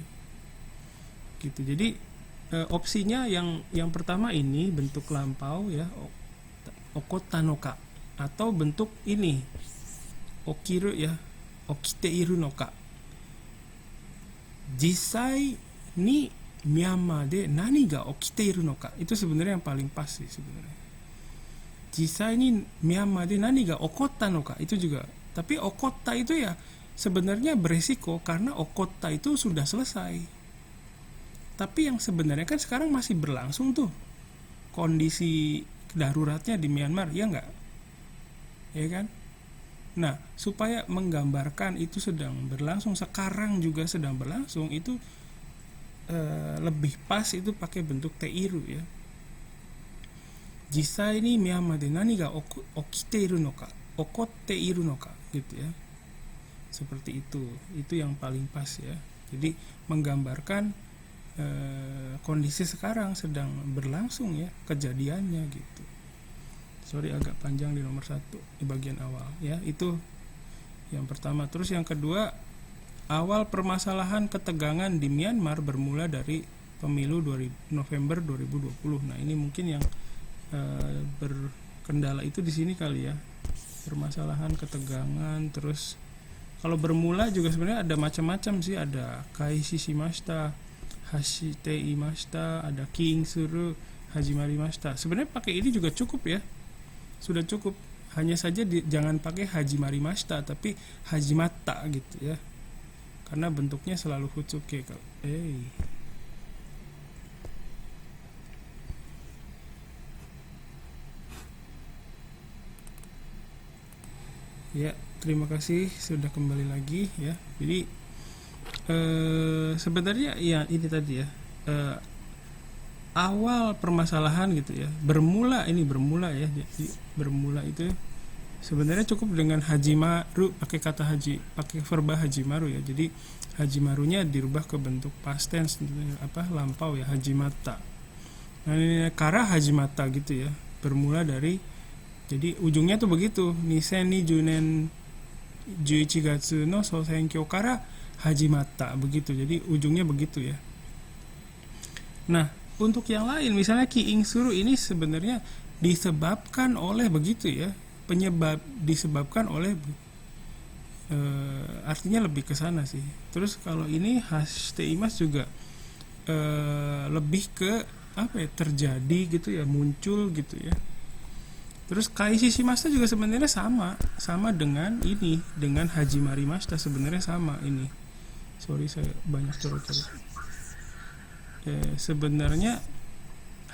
gitu. Jadi opsinya yang pertama ini bentuk lampau ya, okota no ka, atau bentuk ini okiru ya, okite iru no ka, jisai ni Myanmar de nani ga okite iru no ka. Itu sebenarnya yang paling pas sih sebenarnya. Jisa ini Myanmar de nani ga okotta no ka, itu juga. Tapi okotta itu ya sebenarnya beresiko karena okotta itu sudah selesai. Tapi yang sebenarnya kan sekarang masih berlangsung tuh kondisi daruratnya di Myanmar, ya enggak? Ya kan? Nah, supaya menggambarkan itu sedang berlangsung, sekarang juga sedang berlangsung, itu lebih pas itu pakai bentuk teiru ya. Jisai ni Myanmar de nani ga okite iru no ka, okotte iru no ka gitu ya. Seperti itu yang paling pas ya. Jadi menggambarkan kondisi sekarang sedang berlangsung ya kejadiannya gitu. Sorry agak panjang di nomor 1 di bagian awal ya, itu yang pertama. Terus yang kedua, awal permasalahan ketegangan di Myanmar bermula dari pemilu November 2020. Nah ini mungkin yang berkendala itu di sini kali ya, permasalahan ketegangan. Terus kalau bermula juga sebenarnya ada macam-macam sih, ada kaisi shimashita, hashite imashita, ada king suru, hajimarimashita. Sebenarnya pakai ini juga cukup ya, sudah cukup. Hanya saja jangan pakai hajimarimashita tapi hajimatta gitu ya, karena bentuknya selalu futsuke. Ya, terima kasih sudah kembali lagi ya. Jadi sebenarnya ya ini tadi ya, awal permasalahan gitu ya, bermula ya. Jadi bermula itu sebenarnya cukup dengan hajimaru, pakai kata pakai verba hajimaru ya. Jadi hajimarunya dirubah ke bentuk past tense, lampau ya, hajimatta. Nah ini kara hajimatta gitu ya, bermula dari, jadi ujungnya tuh begitu, nisen ni junen 11 gatsu no sosenkyo kara hajimatta, begitu. Jadi ujungnya begitu ya. Nah untuk yang lain misalnya kiing suru ini sebenarnya disebabkan oleh begitu ya, penyebab disebabkan oleh artinya lebih ke sana sih. Terus kalau ini hashite imas juga lebih ke terjadi gitu ya, muncul gitu ya. Terus kaisi shimashita juga sebenarnya sama dengan ini, dengan hajimarimashita sebenarnya sama ini. Sorry saya banyak corot-corot. Sebenarnya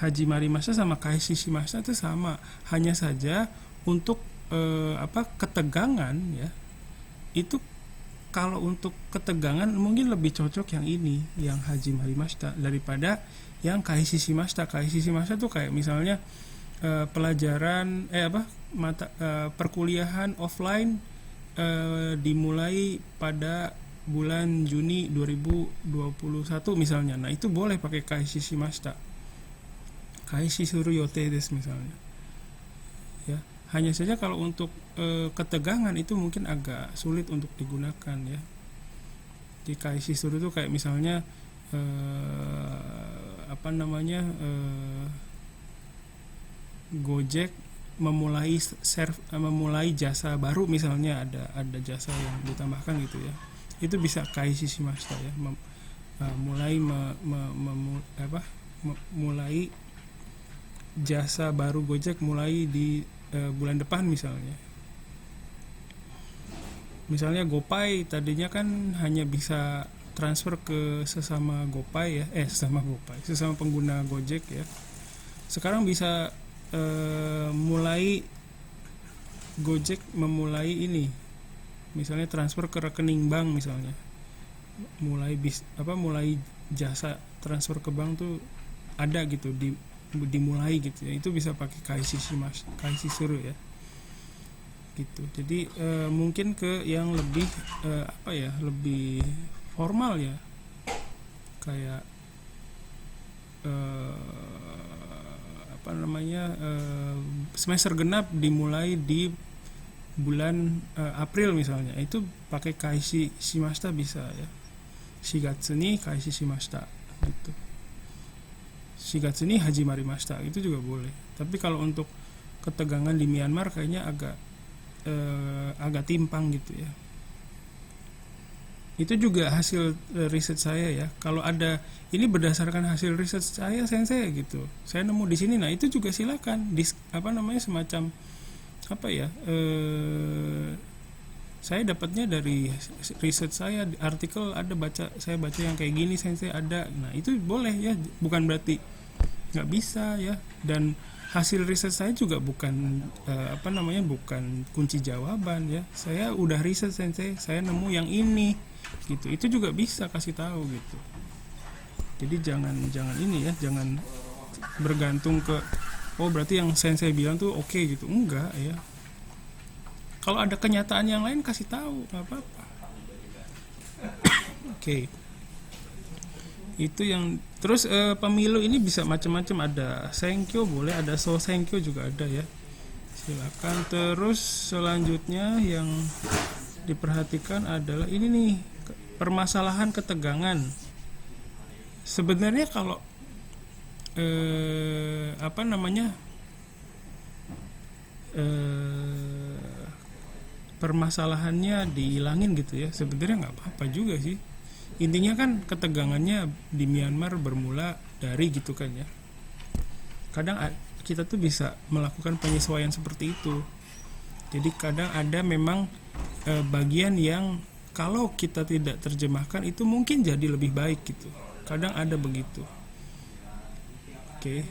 hajimarimashita sama kaisi shimashita itu sama, hanya saja untuk ketegangan ya. Itu kalau untuk ketegangan mungkin lebih cocok yang ini, yang hajimarimashita daripada yang kaisi shimashita. Kaisi shimashita tuh kayak misalnya pelajaran perkuliahan offline dimulai pada bulan Juni 2021 misalnya. Nah itu boleh pakai kaisi shimashita, kaisi suru yote desu misalnya ya. Hanya saja kalau untuk ketegangan itu mungkin agak sulit untuk digunakan ya. Di kaisi suru itu kayak misalnya Gojek memulai jasa baru misalnya, ada jasa yang ditambahkan gitu ya, itu bisa kaisi shimashita ya, mulai jasa baru Gojek mulai di bulan depan misalnya. Misalnya GoPay tadinya kan hanya bisa transfer ke sesama GoPay ya, sesama pengguna Gojek ya. Sekarang bisa mulai Gojek memulai ini, misalnya transfer ke rekening bank misalnya, mulai jasa transfer ke bank tuh ada gitu, dimulai gitu ya. Itu bisa pakai kaisi suru ya gitu. Jadi mungkin ke yang lebih lebih formal ya, kayak semester genap dimulai di bulan April misalnya, itu pakai kaisi shimashita bisa ya. Shigatsu ni kaisi shimashita gitu, shigatsu ni hajimarimashita, itu juga boleh. Tapi kalau untuk ketegangan di Myanmar kayaknya agak timpang gitu ya. Itu juga hasil riset saya ya. Kalau ada ini berdasarkan hasil riset saya sensei gitu. Saya nemu di sini. Nah, itu juga silakan semacam apa ya? Saya dapatnya dari riset saya, artikel ada saya baca yang kayak gini sensei ada. Nah, itu boleh ya, bukan berarti nggak bisa ya. Dan hasil riset saya juga bukan bukan kunci jawaban ya. Saya udah riset sensei, saya nemu yang ini gitu. Itu juga bisa kasih tahu gitu. Jadi jangan ini ya, jangan bergantung ke berarti yang sensei bilang tuh oke gitu. Enggak ya. Kalau ada kenyataan yang lain kasih tahu, nggak apa-apa. Oke. Itu yang terus pemilu ini bisa macam-macam, ada senkyo boleh, ada so senkyo juga ada ya. Silakan. Terus selanjutnya yang diperhatikan adalah ini nih, permasalahan ketegangan. Sebenarnya kalau permasalahannya dihilangin gitu ya, sebenarnya nggak apa-apa juga sih. Intinya kan ketegangannya di Myanmar bermula dari gitu kan ya. Kadang kita tuh bisa melakukan penyesuaian seperti itu. Jadi kadang ada memang bagian yang kalau kita tidak terjemahkan itu mungkin jadi lebih baik gitu. Kadang ada begitu. Oke.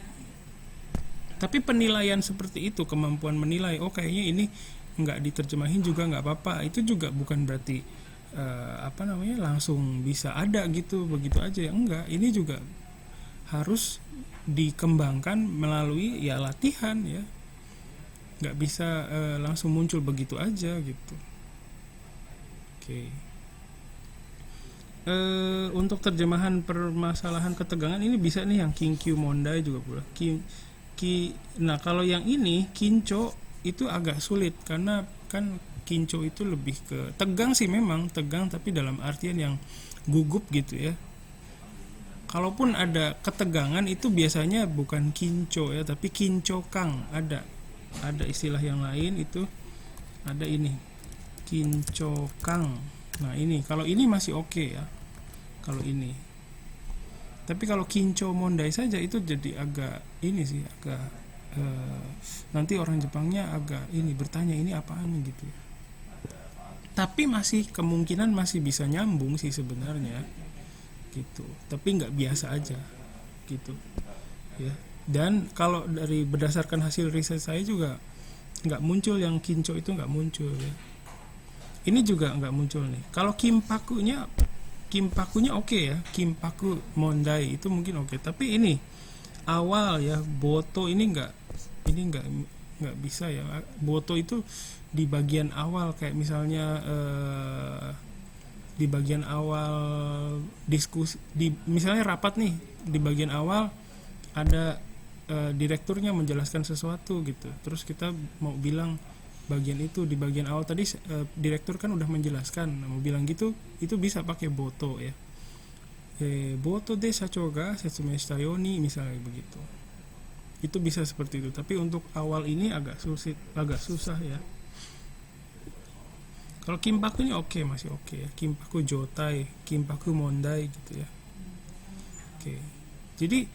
Tapi penilaian seperti itu, kemampuan menilai, kayaknya ini nggak diterjemahin juga nggak apa-apa, itu juga bukan berarti langsung bisa ada gitu begitu aja ya, enggak. Ini juga harus dikembangkan melalui ya latihan ya, nggak bisa langsung muncul begitu aja gitu. Oke. Untuk terjemahan permasalahan ketegangan ini bisa nih yang Kinkyu Mondai juga boleh. Nah kalau yang ini Kinco itu agak sulit karena kan Kinco itu lebih ke tegang sih, memang tegang tapi dalam artian yang gugup gitu ya. Kalaupun ada ketegangan itu biasanya bukan Kinco ya, tapi Kincokang. Ada istilah yang lain, itu ada ini Kincokang. Nah ini kalau ini masih oke ya, kalau ini. Tapi kalau Kinco Mondai saja itu jadi agak ini sih, agak nanti orang Jepangnya agak ini bertanya ini apaan gitu ya. Tapi kemungkinan masih bisa nyambung sih sebenarnya gitu, tapi nggak biasa aja gitu ya. Dan kalau dari berdasarkan hasil riset saya juga nggak muncul yang Kinco itu, nggak muncul ya. Ini juga nggak muncul nih. Kalau Kimpakunya oke ya, Kimpaku Mondai itu mungkin oke. Tapi ini awal ya, Boto ini nggak bisa ya. Boto itu di bagian awal, kayak misalnya di bagian awal diskusi, misalnya rapat nih, di bagian awal ada direkturnya menjelaskan sesuatu gitu, terus kita mau bilang bagian itu di bagian awal tadi direktur kan udah menjelaskan, mau bilang gitu, itu bisa pakai boto ya. Boto de shacho ga setsumei shita yo ni, misalnya begitu. Itu bisa seperti itu. Tapi untuk awal ini agak susah ya. Kalau Kimpaku ini oke, masih oke ya. Kimpaku Jotai, Kimpaku Mondai gitu ya. Oke. Jadi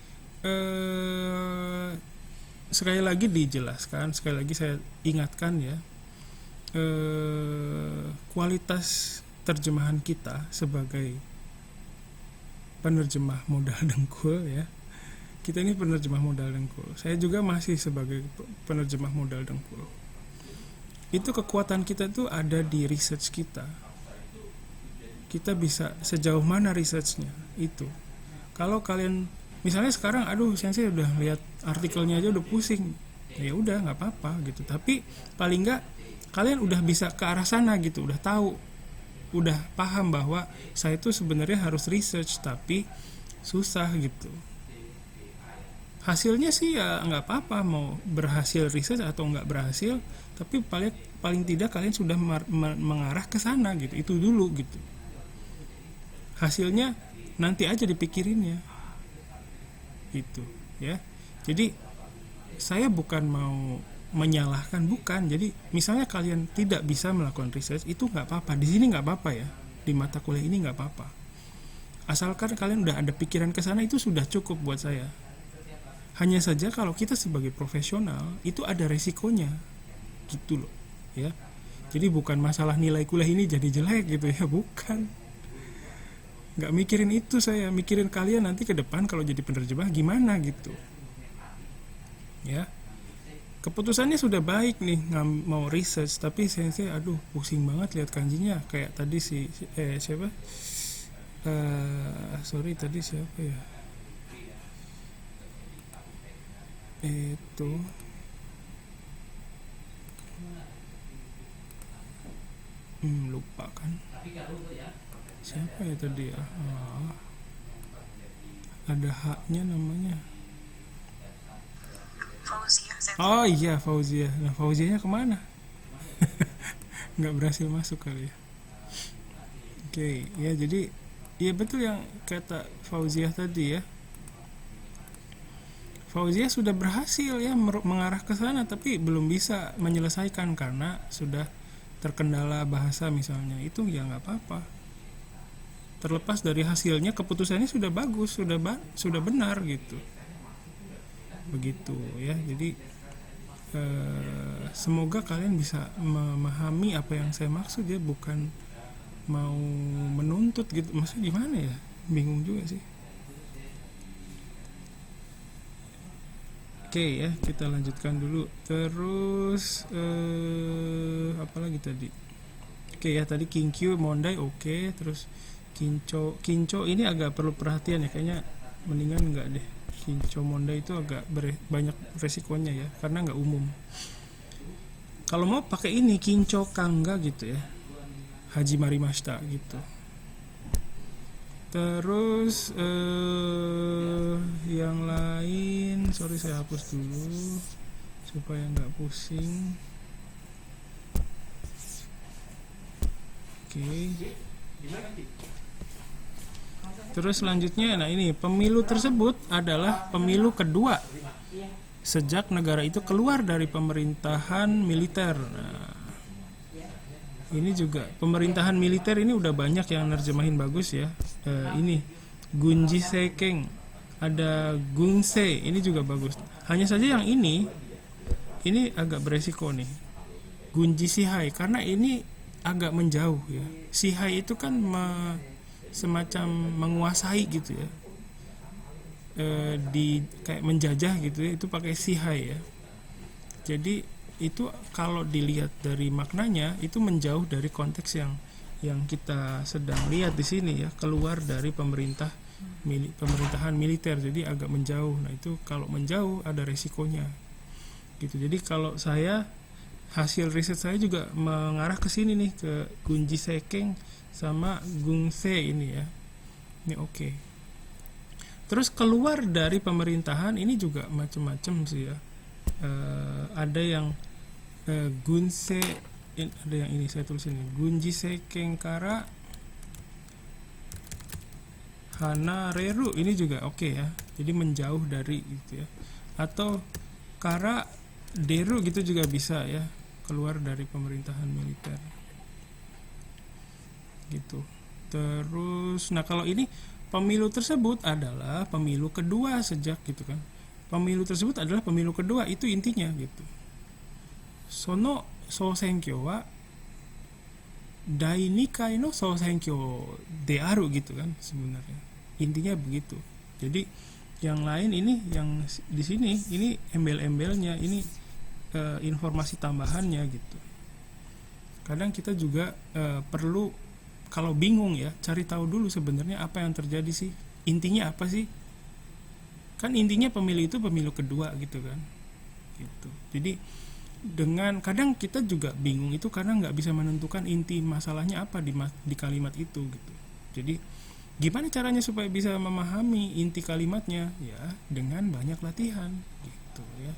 sekali lagi dijelaskan, sekali lagi saya ingatkan ya, kualitas terjemahan kita sebagai penerjemah modal dengkul ya. Kita ini penerjemah modal dengkul. Saya juga masih sebagai penerjemah modal dengkul. Itu kekuatan kita tuh ada di research kita. Kita bisa sejauh mana researchnya itu. Kalau kalian misalnya sekarang, saya udah lihat artikelnya aja udah pusing, ya udah nggak apa-apa gitu. Tapi paling nggak kalian udah bisa ke arah sana gitu, udah tahu, udah paham bahwa saya itu sebenarnya harus research tapi susah gitu. Hasilnya sih ya nggak apa-apa, mau berhasil research atau nggak berhasil, tapi paling tidak kalian sudah mengarah ke sana gitu. Itu dulu gitu. Hasilnya nanti aja dipikirinnya gitu ya. Jadi saya bukan mau menyalahkan, bukan. Jadi misalnya kalian tidak bisa melakukan research, itu nggak apa-apa, di sini nggak apa-apa ya. di mata kuliah ini nggak apa-apa. Asalkan kalian udah ada pikiran ke sana, itu sudah cukup buat saya. Hanya saja kalau kita sebagai profesional itu ada resikonya, gitu loh, ya. Jadi bukan masalah nilai kuliah ini jadi jelek gitu ya, bukan. Nggak mikirin itu saya, mikirin kalian nanti ke depan kalau jadi penerjemah gimana gitu, ya. Keputusannya sudah baik nih, mau research, tapi sensei aduh pusing banget lihat kanjinya. Kayak tadi siapa? Tadi siapa ya? Itu lupa kan? Siapa ya tadi ya? Ada haknya namanya. Fauziah, Oh iya, Fauziah. Nah, Fauziahnya kemana? Nggak berhasil masuk kali ya. Oke, ya jadi ya betul yang kata Fauziah tadi ya. Fauziah sudah berhasil ya mengarah ke sana, tapi belum bisa menyelesaikan karena sudah terkendala bahasa misalnya. Itu ya nggak apa-apa. Terlepas dari hasilnya, keputusannya sudah bagus, sudah benar gitu. Begitu ya. Jadi semoga kalian bisa memahami apa yang saya maksud ya, bukan mau menuntut gitu. Maksudnya gimana ya? Bingung juga sih. Oke ya, kita lanjutkan dulu. Terus apa lagi tadi? Oke ya, tadi Kinkyu, Mondai oke. Terus Kinco ini agak perlu perhatian ya, kayaknya mendingan enggak deh. Kinco Mondai itu agak banyak resikonya ya, karena nggak umum. Kalau mau pakai ini Kinco Kangga gitu ya, Haji Marimashita gitu. Terus yang lain, sorry saya hapus dulu supaya nggak pusing. Oke. Terus selanjutnya, nah ini pemilu tersebut adalah pemilu kedua sejak negara itu keluar dari pemerintahan militer. Nah, ini juga pemerintahan militer ini udah banyak yang nerjemahin bagus ya. Ini Gunji Sekeng, ada Gungse, ini juga bagus. Hanya saja yang ini agak beresiko nih, Gunji Sihai, karena ini agak menjauh ya. Sihai itu kan semacam menguasai gitu ya, kayak menjajah gitu ya, itu pakai sihai ya. Jadi itu kalau dilihat dari maknanya itu menjauh dari konteks yang kita sedang lihat di sini ya, keluar dari pemerintahan militer, jadi agak menjauh. Nah itu kalau menjauh ada resikonya gitu. Jadi kalau saya, hasil riset saya juga mengarah ke sini nih, ke Gunji Sekeng sama Gungse ini ya. Ini oke. Terus keluar dari pemerintahan ini juga macam-macam sih ya. Ada yang Gunse, ada yang ini saya tulis ini, Gunji Sekeng Kara Hana Reru, ini juga oke ya. Jadi menjauh dari gitu ya. Atau Kara Deru gitu juga bisa ya, keluar dari pemerintahan militer gitu. Terus nah kalau ini pemilu tersebut adalah pemilu kedua sejak gitu kan. Pemilu tersebut adalah pemilu kedua, itu intinya gitu. Sono Sosenkyo wa Dai Nikai no Sosenkyo de aru gitu kan sebenarnya. Intinya begitu. Jadi yang lain ini, yang di sini ini embel-embelnya, ini informasi tambahannya gitu. Kadang kita juga perlu, kalau bingung ya, cari tahu dulu sebenarnya apa yang terjadi sih, intinya apa sih. Kan intinya pemilu itu pemilu kedua gitu kan gitu. Jadi dengan kadang kita juga bingung itu karena nggak bisa menentukan inti masalahnya apa di kalimat itu gitu. Jadi gimana caranya supaya bisa memahami inti kalimatnya ya, dengan banyak latihan gitu ya.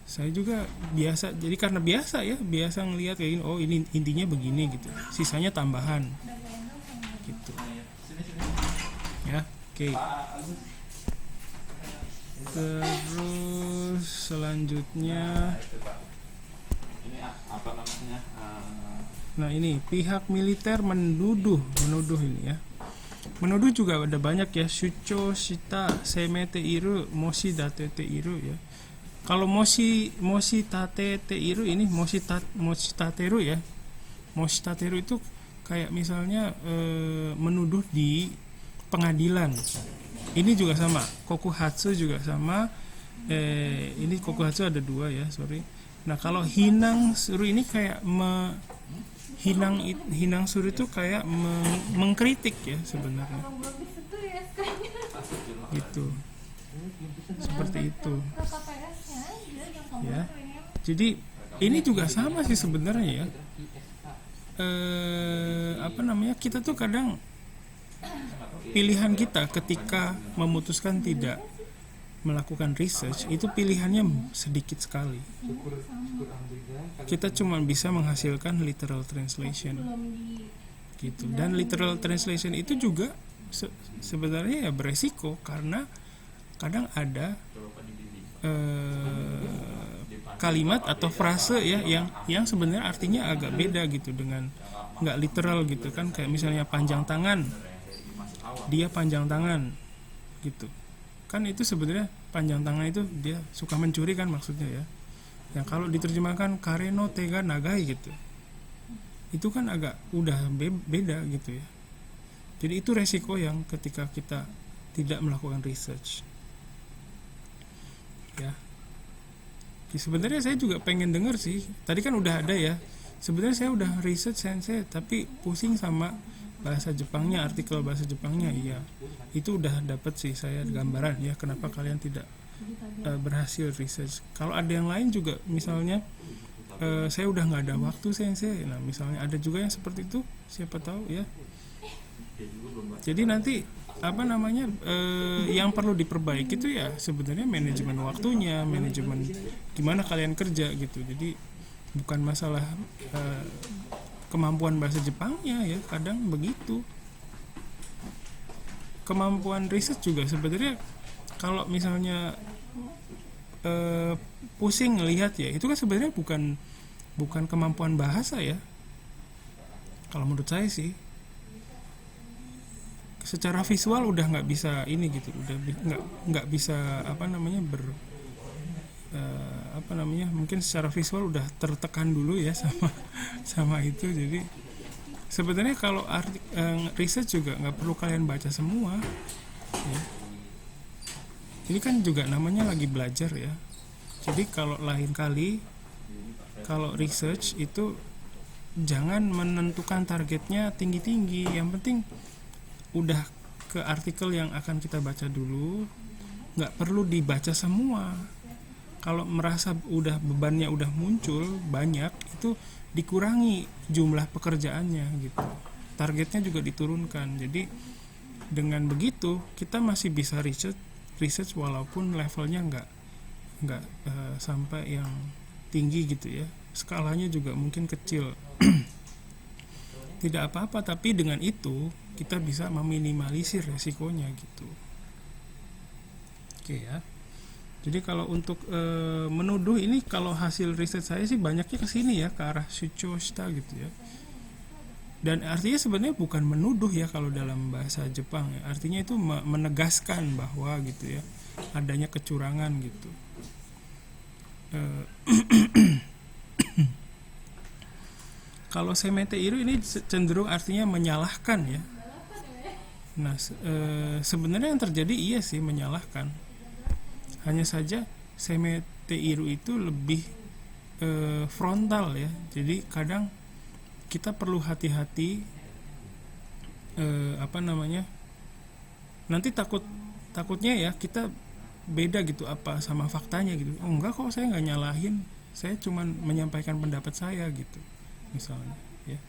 Saya juga biasa, jadi karena biasa ngelihat kayak gini, oh ini intinya begini gitu, sisanya tambahan gitu ya. Oke. Terus selanjutnya ini apa namanya, Nah ini pihak militer menuduh ini ya. Menuduh juga ada banyak ya, shucho shita semete iru moshi date te iru ya. Kalau moshi tate te iru ini moshi tateru ya. Moshi tateru itu kayak misalnya menuduh di pengadilan. Ini juga sama, kokuhatsu juga sama. Ini kokuhatsu ada 2 ya, sorry. Nah kalau hinang suru ini kayak hinang suru itu kayak mengkritik ya sebenarnya. Gitu. Seperti itu. Ya. Jadi ini juga sama sih sebenarnya ya. Kita tuh kadang pilihan kita ketika memutuskan tidak melakukan research itu pilihannya sedikit sekali. Kita cuma bisa menghasilkan literal translation gitu, dan literal translation itu juga sebenarnya ya beresiko karena kadang ada kalimat atau frase ya yang sebenarnya artinya agak beda gitu dengan nggak literal gitu kan, kayak misalnya panjang tangan, dia panjang tangan gitu kan, itu sebenarnya panjang tangan itu dia suka mencuri kan maksudnya ya. Yang kalau diterjemahkan kareno tega nagai gitu, itu kan agak udah beda gitu ya. Jadi itu resiko yang ketika kita tidak melakukan research ya. Sebenarnya saya juga pengen dengar sih, tadi kan udah ada ya, sebenarnya saya udah research sensei tapi pusing sama bahasa Jepangnya, artikel bahasa Jepangnya. Iya, itu udah dapet sih saya gambaran ya kenapa kalian tidak berhasil research. Kalau ada yang lain juga misalnya saya udah nggak ada waktu sensei, nah misalnya ada juga yang seperti itu, siapa tahu ya. Jadi nanti yang perlu diperbaiki itu ya sebenarnya manajemen waktunya, manajemen gimana kalian kerja gitu. Jadi bukan masalah kemampuan bahasa Jepangnya ya, kadang begitu. Kemampuan riset juga sebenarnya kalau misalnya pusing ngelihat ya, itu kan sebenarnya bukan kemampuan bahasa ya. Kalau menurut saya sih, secara visual udah nggak bisa ini gitu, udah nggak bisa mungkin secara visual udah tertekan dulu ya sama itu. Jadi sebenarnya kalau riset juga nggak perlu kalian baca semua ya. Ini kan juga namanya lagi belajar ya. Jadi kalau lain kali kalau research itu jangan menentukan targetnya tinggi-tinggi, yang penting udah ke artikel yang akan kita baca dulu, nggak perlu dibaca semua. Kalau merasa udah bebannya udah muncul banyak, itu dikurangi jumlah pekerjaannya gitu, targetnya juga diturunkan. Jadi dengan begitu kita masih bisa research walaupun levelnya nggak sampai yang tinggi gitu ya, skalanya juga mungkin kecil. Tidak apa-apa, tapi dengan itu kita bisa meminimalisir resikonya gitu. Oke ya. Jadi kalau untuk menuduh ini, kalau hasil riset saya sih banyaknya ke sini ya, ke arah shuchoshita gitu ya. Dan artinya sebenarnya bukan menuduh ya kalau dalam bahasa Jepang ya. Artinya itu menegaskan bahwa gitu ya, adanya kecurangan gitu. Kalau semete iru ini cenderung artinya menyalahkan ya. Nah sebenarnya yang terjadi iya sih menyalahkan. Hanya saja semete iru itu lebih frontal ya. Jadi kadang kita perlu hati-hati, nanti takutnya ya kita beda gitu apa sama faktanya gitu. Oh enggak kok, saya nggak nyalahin, saya cuma menyampaikan pendapat saya gitu misalnya ya.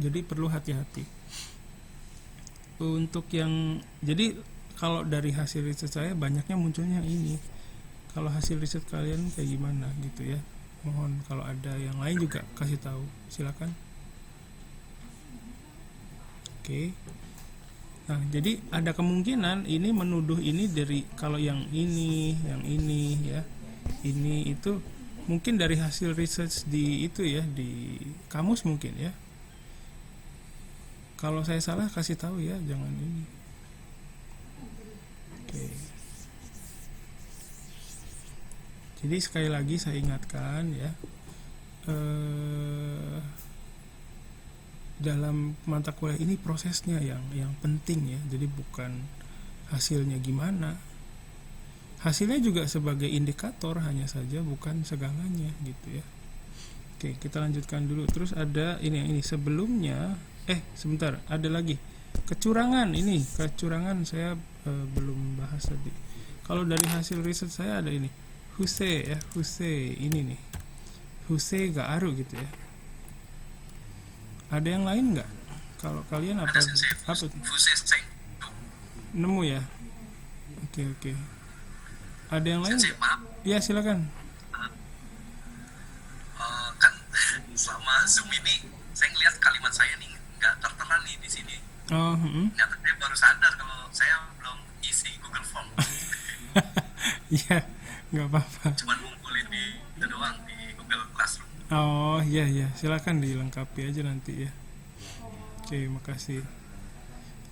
Jadi perlu hati-hati untuk yang, jadi kalau dari hasil riset saya banyaknya munculnya ini. Kalau hasil riset kalian kayak gimana gitu ya, mohon kalau ada yang lain juga kasih tahu, silakan. Oke. Nah jadi ada kemungkinan ini menuduh ini dari, kalau yang ini ya, ini itu mungkin dari hasil research di itu ya, di kamus mungkin ya. Kalau saya salah kasih tahu ya, jangan ini. Oke. Jadi sekali lagi saya ingatkan ya, dalam mata kuliah ini prosesnya yang penting ya. Jadi bukan hasilnya gimana. Hasilnya juga sebagai indikator hanya saja, bukan segalanya gitu ya. Oke, kita lanjutkan dulu. Terus ada ini sebelumnya, sebentar, ada lagi kecurangan. Ini kecurangan saya belum bahas tadi. Kalau dari hasil riset saya ada ini Husei ya, Husei ini nih, Husei ga aru gitu ya. Ada yang lain nggak? Kalau kalian apa? Ada sensei Apa tuh? Fusei Nemu ya? Oke. Ada yang lain sensei nggak? maaf. Ya silakan. Kan selama Zoom ini saya ngeliat kalimat saya nih nggak tertera nih di sini. Oh, Ternyata saya baru sadar kalau saya belum isi Google Form. ya nggak apa-apa. Cuma ngumpulin di itu doang di Google Classroom. Oh iya, silakan dilengkapi aja nanti ya. Oke, makasih.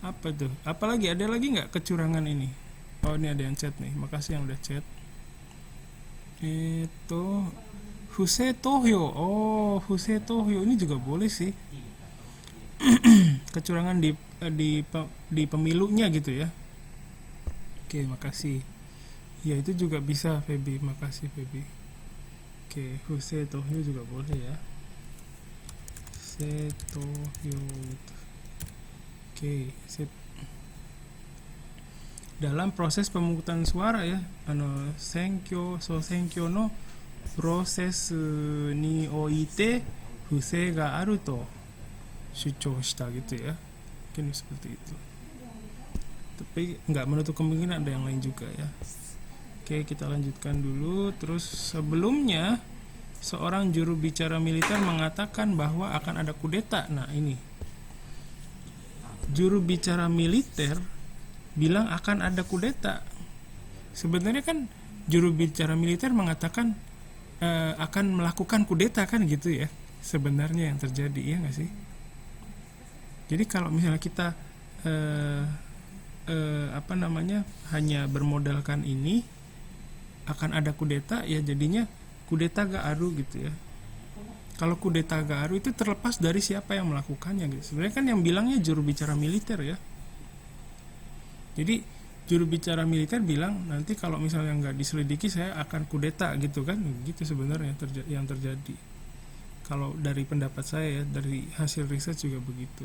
Apa tuh? Apalagi ada lagi nggak kecurangan ini? Oh, ini ada yang chat nih. Makasih yang udah chat. Itu Husei Tohyo. Oh, Husei Tohyo ini juga boleh sih. Kecurangan di pemilunya gitu ya. Oke, makasih. Ya itu juga bisa, Feby. Makasih, Feby. Oke, Husei Tohyo juga boleh ya. Husei Tohyo. Oke, sip. Dalam proses pemungutan suara ya, senkyo no proses ni oite fusei ga aru to shuchou shita gitu ya. Mungkin seperti itu. Tapi nggak menutup kemungkinan ada yang lain juga ya. Oke, kita lanjutkan dulu. Terus sebelumnya seorang juru bicara militer mengatakan bahwa akan ada kudeta. Nah ini juru bicara militer bilang akan ada kudeta. Sebenarnya kan juru bicara militer mengatakan akan melakukan kudeta kan gitu ya. Sebenarnya yang terjadi ya nggak sih? Jadi kalau misalnya kita hanya bermodalkan ini akan ada kudeta, ya jadinya kudeta ga aru gitu ya. Kalau kudeta ga aru itu terlepas dari siapa yang melakukannya gitu. Sebenarnya kan yang bilangnya juru bicara militer ya. Jadi juru bicara militer bilang nanti kalau misalnya nggak diselidiki saya akan kudeta gitu kan, gitu sebenarnya yang terjadi. Kalau dari pendapat saya ya, dari hasil riset juga begitu.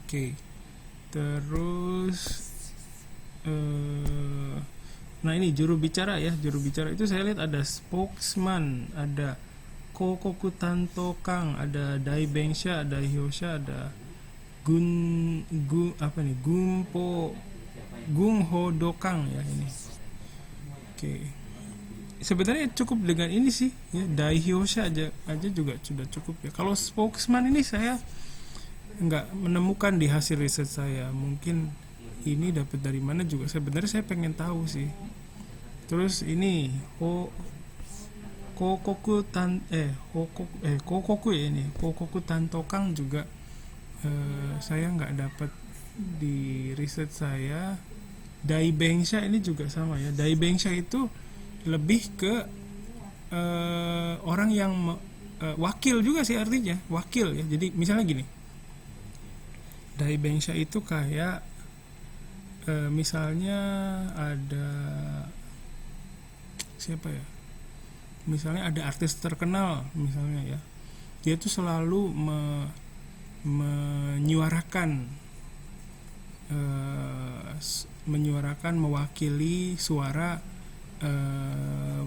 Oke, terus nah ini juru bicara ya, juru bicara itu saya lihat ada spokesman, ada kokoku tanto kang, ada daibensha, ada hyosha, ada gungho dokang ya ini. Oke. Sebenarnya cukup dengan ini sih ya, daihyosha aja juga sudah cukup ya. Kalau spokesman ini saya nggak menemukan di hasil riset saya. Mungkin ini dapat dari mana juga sebenarnya saya pengen tahu sih. Terus ini kokoku ya ini, kokoku tantokang juga saya nggak dapat di riset saya. Daibensha ini juga sama ya. Daibensha itu lebih ke orang yang wakil juga sih artinya, wakil ya. Jadi misalnya gini, daibensha itu kayak misalnya ada siapa ya, misalnya ada artis terkenal misalnya ya, dia tuh selalu menyuarakan mewakili suara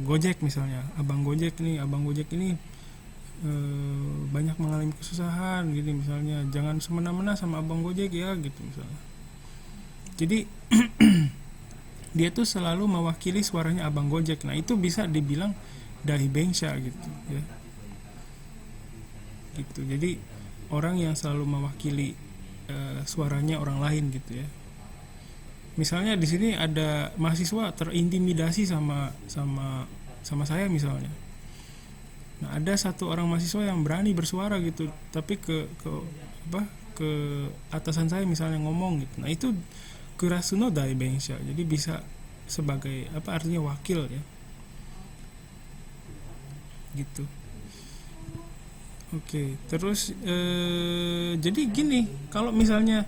Gojek misalnya. Abang Gojek ini banyak mengalami kesusahan gitu misalnya, jangan semena-mena sama Abang Gojek ya gitu misalnya. Jadi dia tuh selalu mewakili suaranya Abang Gojek. Nah itu bisa dibilang daibensha gitu ya. Gitu. Jadi orang yang selalu mewakili suaranya orang lain gitu ya. Misalnya di sini ada mahasiswa terintimidasi sama saya misalnya. Nah, ada satu orang mahasiswa yang berani bersuara gitu, tapi ke atasan saya misalnya ngomong gitu. Nah, itu kurasuno daibensha. Jadi bisa sebagai apa artinya wakil ya. Gitu. Oke, terus jadi gini, kalau misalnya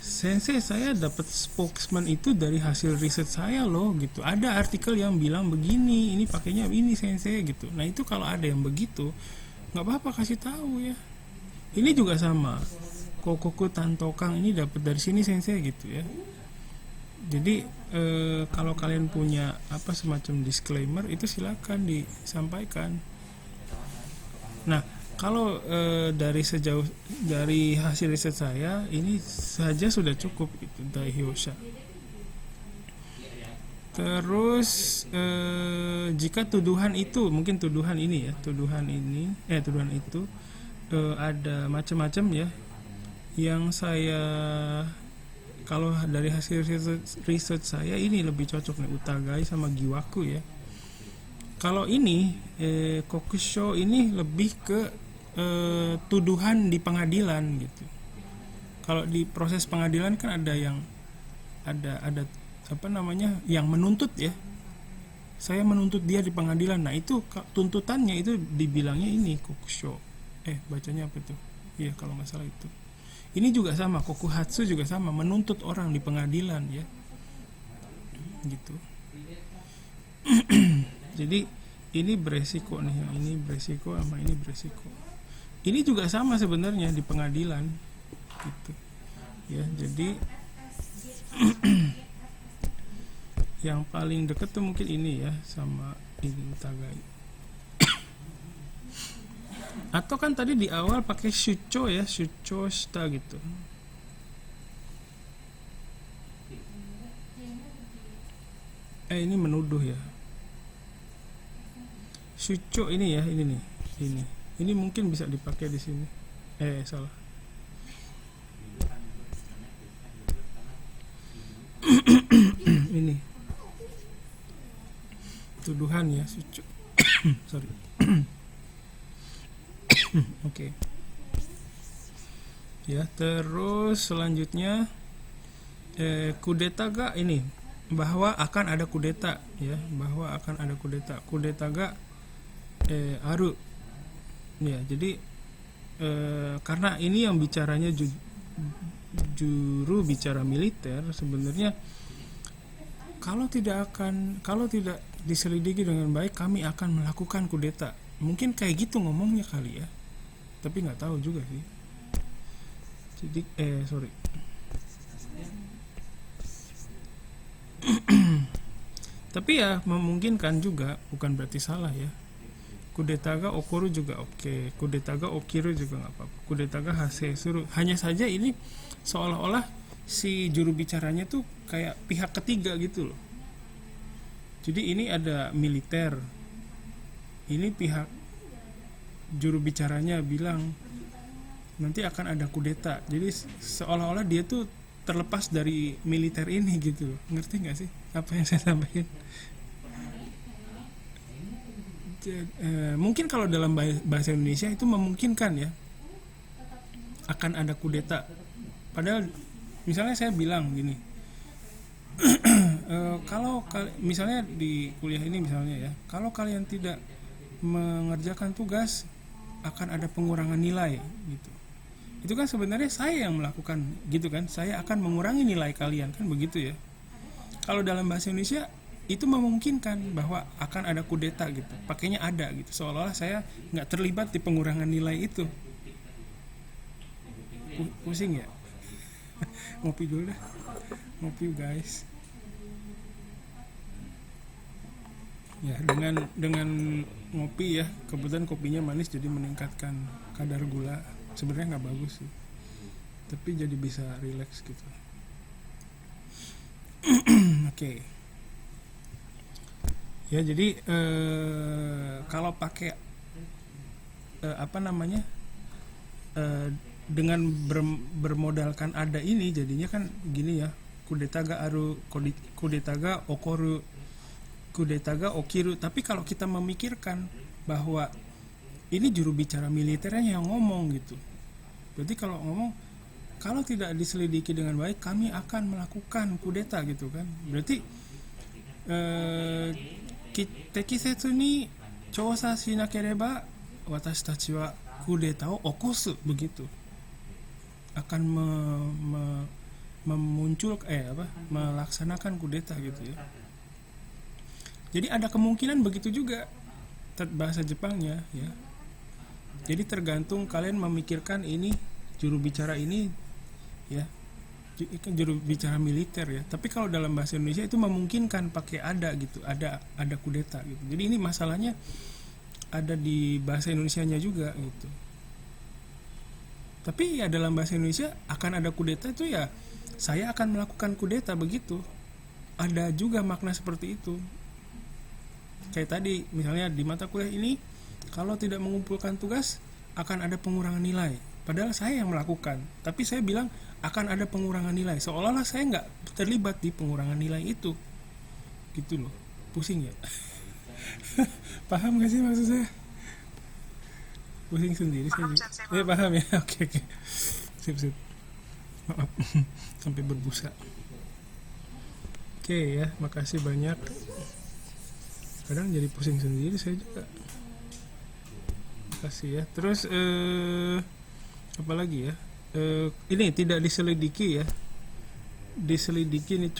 sensei saya dapat spokesman itu dari hasil riset saya loh gitu. Ada artikel yang bilang begini, ini pakainya ini sensei gitu. Nah itu kalau ada yang begitu, nggak apa-apa kasih tahu ya. Ini juga sama. Kokoku tantokang ini dapat dari sini sensei gitu ya. Jadi kalau kalian punya apa semacam disclaimer itu silakan disampaikan. Nah kalau dari hasil riset saya ini saja sudah cukup itu Daihyosha. Terus jika tuduhan itu mungkin tuduhan itu ada macam-macam ya. Yang saya kalau dari hasil riset saya ini lebih cocok nih Utagai sama Giwaku ya. Kalau ini Kokusho ini lebih ke tuduhan di pengadilan gitu. Kalau di proses pengadilan kan ada yang ada apa namanya yang menuntut ya. Saya menuntut dia di pengadilan. Nah itu tuntutannya itu dibilangnya ini kokusho. Bacanya apa tuh? Iya kalau nggak salah itu. Ini juga sama, kokuhatsu juga sama, menuntut orang di pengadilan ya. Gitu. Jadi ini beresiko nih, yang ini beresiko sama ini beresiko. Ini juga sama sebenarnya di pengadilan gitu. Ya, jadi yang paling dekat tuh mungkin ini ya sama ini Utagai. Atau kan tadi di awal pakai shucho ya, shucho shita gitu. Ini menuduh ya. Shucho ini ya, ini nih, ini. Ini mungkin bisa dipakai di sini. Salah. Ini. Tuduhan ya, shucho. Sorry. Oke. Ya, terus selanjutnya kudeta ga ini bahwa akan ada kudeta ya, bahwa akan ada kudeta. Kudeta ga aru. Ya, jadi karena ini yang bicaranya juru bicara militer sebenarnya kalau tidak diselidiki dengan baik kami akan melakukan kudeta. Mungkin kayak gitu ngomongnya kali ya. Tapi nggak tahu juga sih. Jadi sorry. Tapi ya memungkinkan juga, bukan berarti salah ya. Kudeta ga okoru juga oke. Kudeta ga okiru juga nggak apa-apa. Kudeta ga hasesuru. Hanya saja ini seolah-olah si juru bicaranya tuh kayak pihak ketiga gitu loh. Jadi ini ada militer. Ini pihak juru bicaranya bilang nanti akan ada kudeta. Jadi seolah-olah dia tuh terlepas dari militer ini gitu. Ngerti nggak sih apa yang saya sampaikan? Mungkin kalau dalam bahasa Indonesia itu memungkinkan ya akan ada kudeta. Padahal misalnya saya bilang gini, kalau misalnya di kuliah ini misalnya ya, kalau kalian tidak mengerjakan tugas akan ada pengurangan nilai gitu. Itu kan sebenarnya saya yang melakukan gitu kan, saya akan mengurangi nilai kalian kan begitu ya. Kalau dalam bahasa Indonesia itu memungkinkan bahwa akan ada kudeta gitu, pakainya ada gitu, seolah-olah saya nggak terlibat di pengurangan nilai itu. Pusing ya. Ngopi dulu dah, ngopi guys. Ya, dengan ngopi ya, kebetulan kopinya manis jadi meningkatkan kadar gula. Sebenarnya nggak bagus sih, tapi jadi bisa relax gitu. Oke. Ya jadi kalau pakai dengan bermodalkan ada ini jadinya kan gini ya, kudeta ga aru, kudeta ga okoru, kudeta ga okiru. Tapi kalau kita memikirkan bahwa ini juru bicara militernya yang ngomong gitu, berarti kalau ngomong kalau tidak diselidiki dengan baik kami akan melakukan kudeta gitu kan, berarti tekisetsu ni chousa shinakereba watashi tachi wa kudeta o okosu, begitu akan melaksanakan kudeta gitu ya. Jadi ada kemungkinan begitu juga bahasa Jepangnya ya. Jadi tergantung kalian memikirkan ini juru bicara ini ya, juru bicara militer ya. Tapi kalau dalam bahasa Indonesia itu memungkinkan pakai ada gitu, ada kudeta gitu. Jadi ini masalahnya ada di bahasa Indonesianya juga gitu. Tapi ya dalam bahasa Indonesia akan ada kudeta itu ya saya akan melakukan kudeta, begitu. Ada juga makna seperti itu. Kayak tadi misalnya di mata kuliah ini kalau tidak mengumpulkan tugas akan ada pengurangan nilai. Padahal saya yang melakukan, tapi saya bilang akan ada pengurangan nilai. Seolah-olah saya nggak terlibat di pengurangan nilai itu. Gitu loh. Pusing ya? Paham gak sih maksud saya? Pusing sendiri Paham, saya. saya Paham ya? Oke. Sip. Maaf. Sampai berbusa. Oke ya, makasih banyak. Kadang jadi pusing sendiri saya juga. Makasih ya. Terus apa lagi ya? Ini tidak diselidiki ya. Diselidiki nih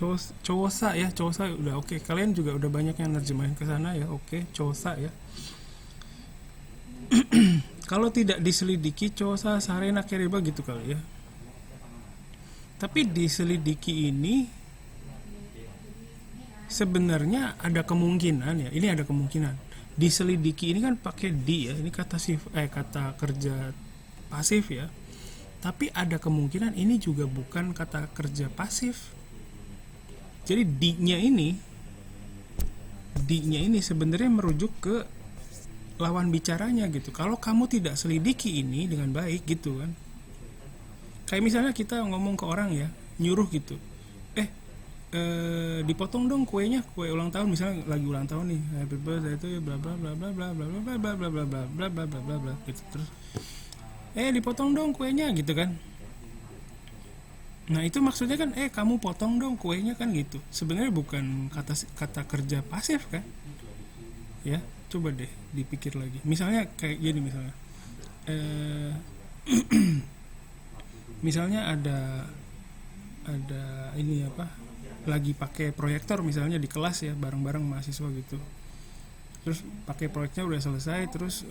chosa ya, chosa udah oke. Kalian juga udah banyak yang nerjemahin ke sana ya. Oke, chosa ya. Kalau tidak diselidiki chosa sarena kereba gitu kali ya. Tapi diselidiki ini sebenarnya ada kemungkinan ya. Ini ada kemungkinan. Diselidiki ini kan pakai di ya. Ini kata kerja pasif ya. Tapi ada kemungkinan ini juga bukan kata kerja pasif. Jadi di-nya ini sebenarnya merujuk ke lawan bicaranya gitu. Kalau kamu tidak selidiki ini dengan baik gitu kan. Kayak misalnya kita ngomong ke orang ya, nyuruh gitu. Dipotong dong kuenya, kue ulang tahun misalnya lagi ulang tahun nih. Happy birthday itu ya bla bla bla bla bla bla bla bla bla bla bla bla bla bla bla bla gitu terus. Dipotong dong kuenya gitu kan. Nah, itu maksudnya kan kamu potong dong kuenya kan gitu. Sebenarnya bukan kata kerja pasif kan? Ya. Coba deh dipikir lagi. Misalnya kayak gini misalnya. Misalnya ada ini apa? Lagi pakai proyektor misalnya di kelas ya, bareng-bareng mahasiswa gitu. Terus pakai proyeknya udah selesai, terus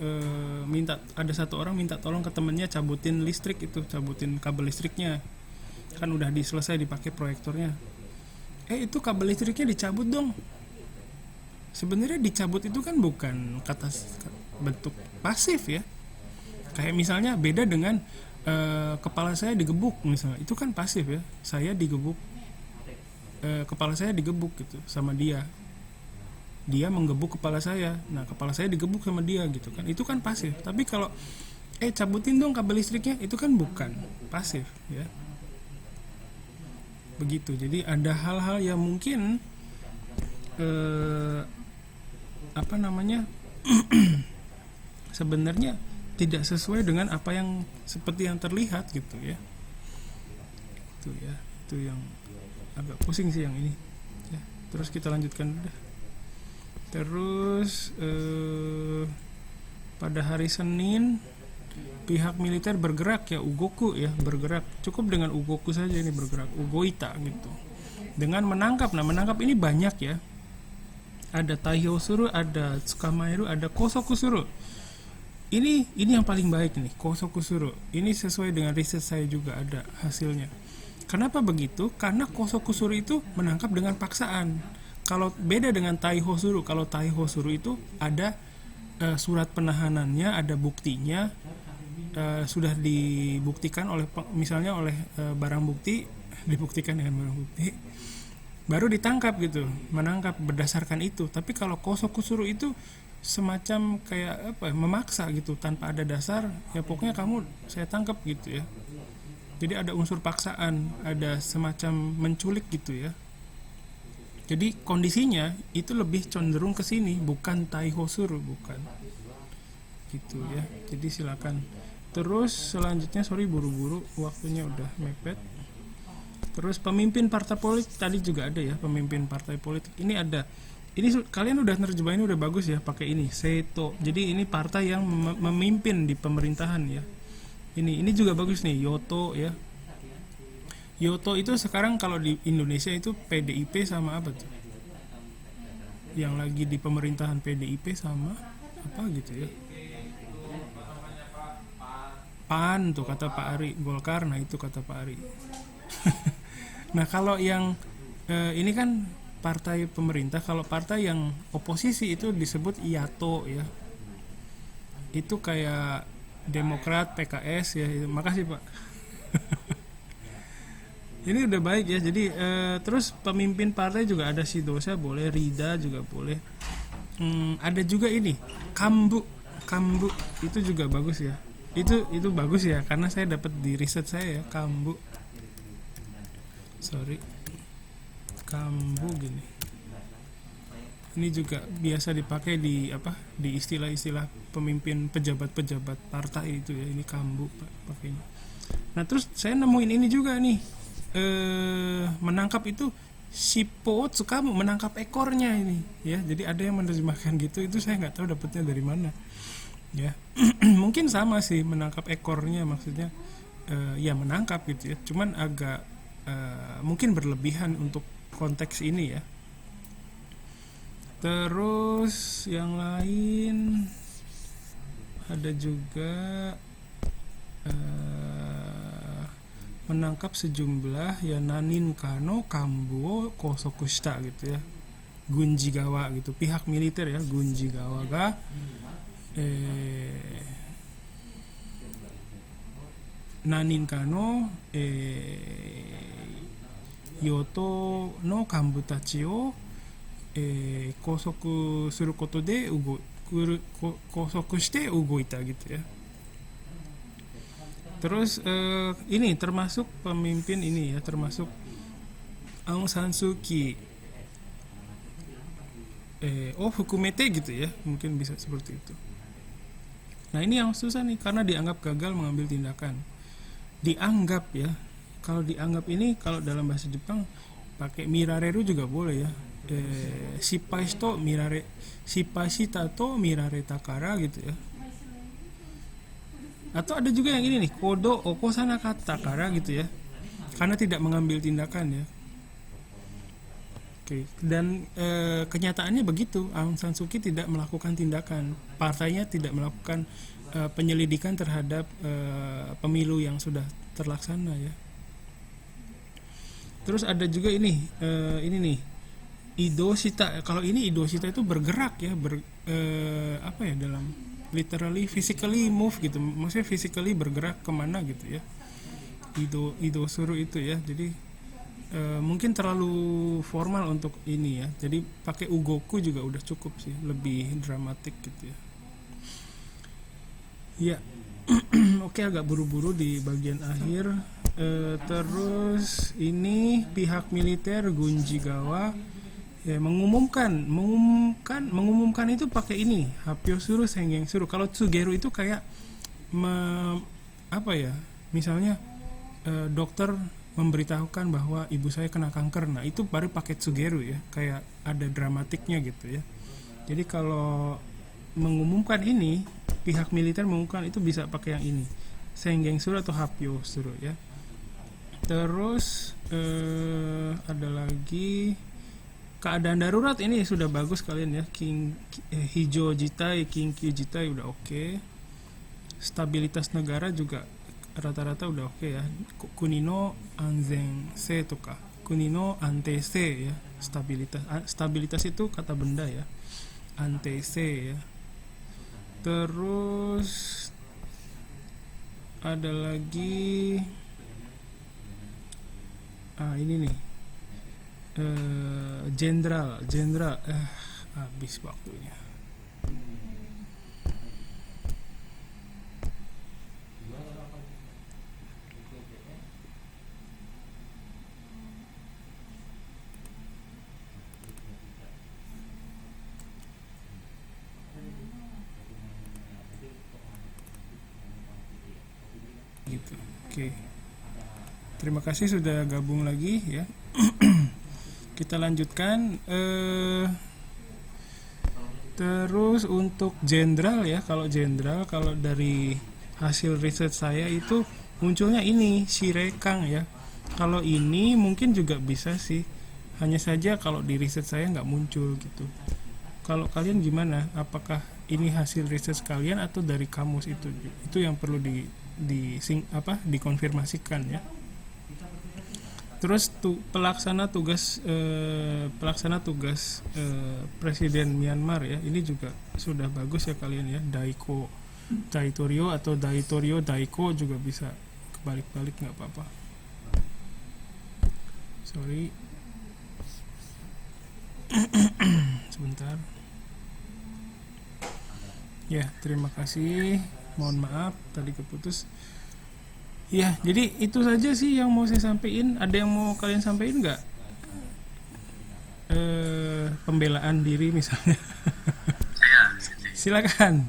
ada satu orang minta tolong ke temennya cabutin kabel listriknya. Kan udah selesai dipakai proyektornya. Itu kabel listriknya dicabut dong. Sebenarnya dicabut itu kan bukan kata bentuk pasif ya. Kayak misalnya beda dengan kepala saya digebuk misalnya, itu kan pasif ya. Saya digebuk, kepala saya digebuk gitu sama dia menggebuk kepala saya. Nah, kepala saya digebuk sama dia gitu kan, itu kan pasif. Tapi kalau cabutin dong kabel listriknya, itu kan bukan pasif ya. Begitu. Jadi ada hal-hal yang mungkin sebenarnya tidak sesuai dengan apa yang seperti yang terlihat gitu ya. Itu yang agak pusing sih yang ini ya. Terus kita lanjutkan deh. Terus pada hari Senin pihak militer bergerak ya, ugoku ya, bergerak. Cukup dengan ugoku saja ini bergerak, ugoita gitu. Dengan menangkap. Nah, menangkap ini banyak ya. Ada taihosuru, ada tsukamaeru, ada kosokusuru. Ini yang paling baik nih, kosokusuru. Ini sesuai dengan riset saya juga ada hasilnya. Kenapa begitu? Karena kosokusuru itu menangkap dengan paksaan. Kalau beda dengan taihosuru, kalau taihosuru itu ada surat penahanannya, ada buktinya, sudah dibuktikan misalnya oleh barang bukti, dibuktikan dengan barang bukti, baru ditangkap gitu, menangkap berdasarkan itu. Tapi kalau kosokusuru itu semacam kayak memaksa gitu, tanpa ada dasar, ya pokoknya saya tangkap gitu ya. Jadi ada unsur paksaan, ada semacam menculik gitu ya. Jadi kondisinya itu lebih cenderung ke sini, bukan taihosuru, bukan. Gitu ya. Jadi silakan. Terus selanjutnya, sorry buru-buru, waktunya udah mepet. Terus pemimpin partai politik tadi juga ada ya, pemimpin partai politik. Ini ada. Ini kalian udah nerjemahin udah bagus ya pakai ini, seito. Jadi ini partai yang memimpin di pemerintahan ya. Ini juga bagus nih, yoto ya. Yoto itu sekarang kalau di Indonesia itu PDIP sama apa tuh? Yang lagi di pemerintahan PDIP sama apa gitu ya? PAN tuh kata Pak Ari, Golkar, nah itu kata Pak Ari. Nah kalau yang ini kan partai pemerintah, kalau partai yang oposisi itu disebut IATO ya. Itu kayak Demokrat, PKS ya. Makasih Pak. Ini udah baik ya. Jadi terus pemimpin partai juga ada Sidosa boleh, Rida juga boleh. Ada juga ini Kambu itu juga bagus ya. Itu bagus ya karena saya dapat di riset saya ya, Kambu. Sorry. Kambu gini. Ini juga biasa dipakai di apa? Di istilah-istilah pemimpin pejabat-pejabat partai itu ya. Ini Kambu Pak pakainya. Nah, terus saya nemuin ini juga nih. Menangkap itu Shippo Tsukamu, menangkap ekornya ini ya. Jadi ada yang menerjemahkan gitu, itu saya nggak tahu dapatnya dari mana. Ya. Mungkin sama sih menangkap ekornya maksudnya ya menangkap gitu ya. Cuman agak mungkin berlebihan untuk konteks ini ya. Terus yang lain ada juga menangkap sejumlah ya nanin kano kambu kosokushita gitu ya, gunjigawa gitu, pihak militer ya, gunjigawa ga nanin kano yoto no kambu tachi o kosoku suru koto de kosoku shite ugoita gitu ya. Terus ini termasuk pemimpin ini ya, termasuk Aung San Suu Kyi. Hukumete gitu ya, mungkin bisa seperti itu. Nah ini yang susah nih karena dianggap gagal mengambil tindakan. Dianggap ya, kalau dianggap ini kalau dalam bahasa Jepang pakai mirareru juga boleh ya. Shippai shito mirare, shippai shita to mirare takara gitu ya. Atau ada juga yang ini nih, kodo okosana katakara gitu ya, karena tidak mengambil tindakan ya. Oke. Dan kenyataannya begitu, Aung San Suu Kyi tidak melakukan tindakan, partainya tidak melakukan penyelidikan terhadap pemilu yang sudah terlaksana ya. Terus ada juga ini nih Idoshita. Kalau ini Idoshita itu bergerak ya, apa ya, dalam literally physically move gitu, maksudnya physically bergerak kemana gitu ya. Ido suruh itu ya, jadi mungkin terlalu formal untuk ini ya, jadi pakai ugoku juga udah cukup sih, lebih dramatik gitu ya. Ya. Oke, agak buru-buru di bagian akhir. Terus ini pihak militer Gunjigawa ya, mengumumkan itu pakai ini hapyo suru senggeng suru. Kalau tsugeru itu kayak apa ya, misalnya dokter memberitahukan bahwa ibu saya kena kanker, nah itu baru pakai tsugeru ya, kayak ada dramatiknya gitu ya. Jadi kalau mengumumkan ini, pihak militer mengumumkan itu bisa pakai yang ini, senggeng suru atau hapyo suru ya. Terus ada lagi keadaan darurat, ini sudah bagus kalian ya, hijau jitai, kinkyu jitai udah oke. Stabilitas negara juga rata-rata udah oke ya. Kunino anzen se to ka, kunino ante se ya, stabilitas itu kata benda ya, ante se ya. Terus ada lagi ini nih, jenderal habis waktunya. gitu. Oke. Terima kasih sudah gabung lagi ya. Kita lanjutkan. Terus untuk jenderal ya, kalau jenderal, kalau dari hasil riset saya itu munculnya ini Sirekang ya. Kalau ini mungkin juga bisa sih, hanya saja kalau di riset saya nggak muncul gitu. Kalau kalian gimana? Apakah ini hasil riset kalian atau dari kamus itu? Itu yang perlu dikonfirmasikan ya. Terus pelaksana tugas Presiden Myanmar ya, ini juga sudah bagus ya kalian ya. Daiko Daitorio atau Daitorio Daiko juga bisa kebalik-balik, nggak apa-apa. Sorry. Sebentar. Ya, terima kasih. Mohon maaf tadi keputus. Ya, jadi itu saja sih yang mau saya sampaikan. Ada yang mau kalian sampaikan nggak? Pembelaan diri misalnya. Silakan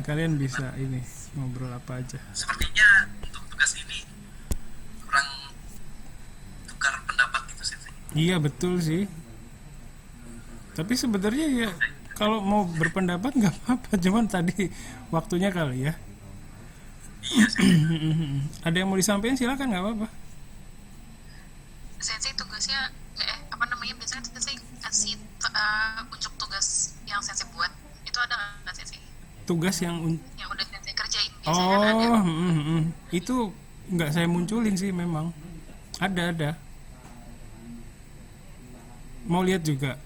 kalian bisa ini ngobrol apa aja. Sepertinya untuk tugas ini kurang tukar pendapat gitu sih. Iya betul sih. Tapi sebenarnya ya kalau mau berpendapat nggak apa-apa, cuman tadi waktunya kali ya. Iya sih. Ada yang mau disampaikan silakan, nggak apa-apa. Sensei tugasnya biasanya Sensei kasih unjuk tugas yang Sensei buat itu ada nggak Sensei? Tugas yang udah Sensei kerjain biasanya kan ada. Itu nggak saya munculin sih, memang ada. Mau lihat juga?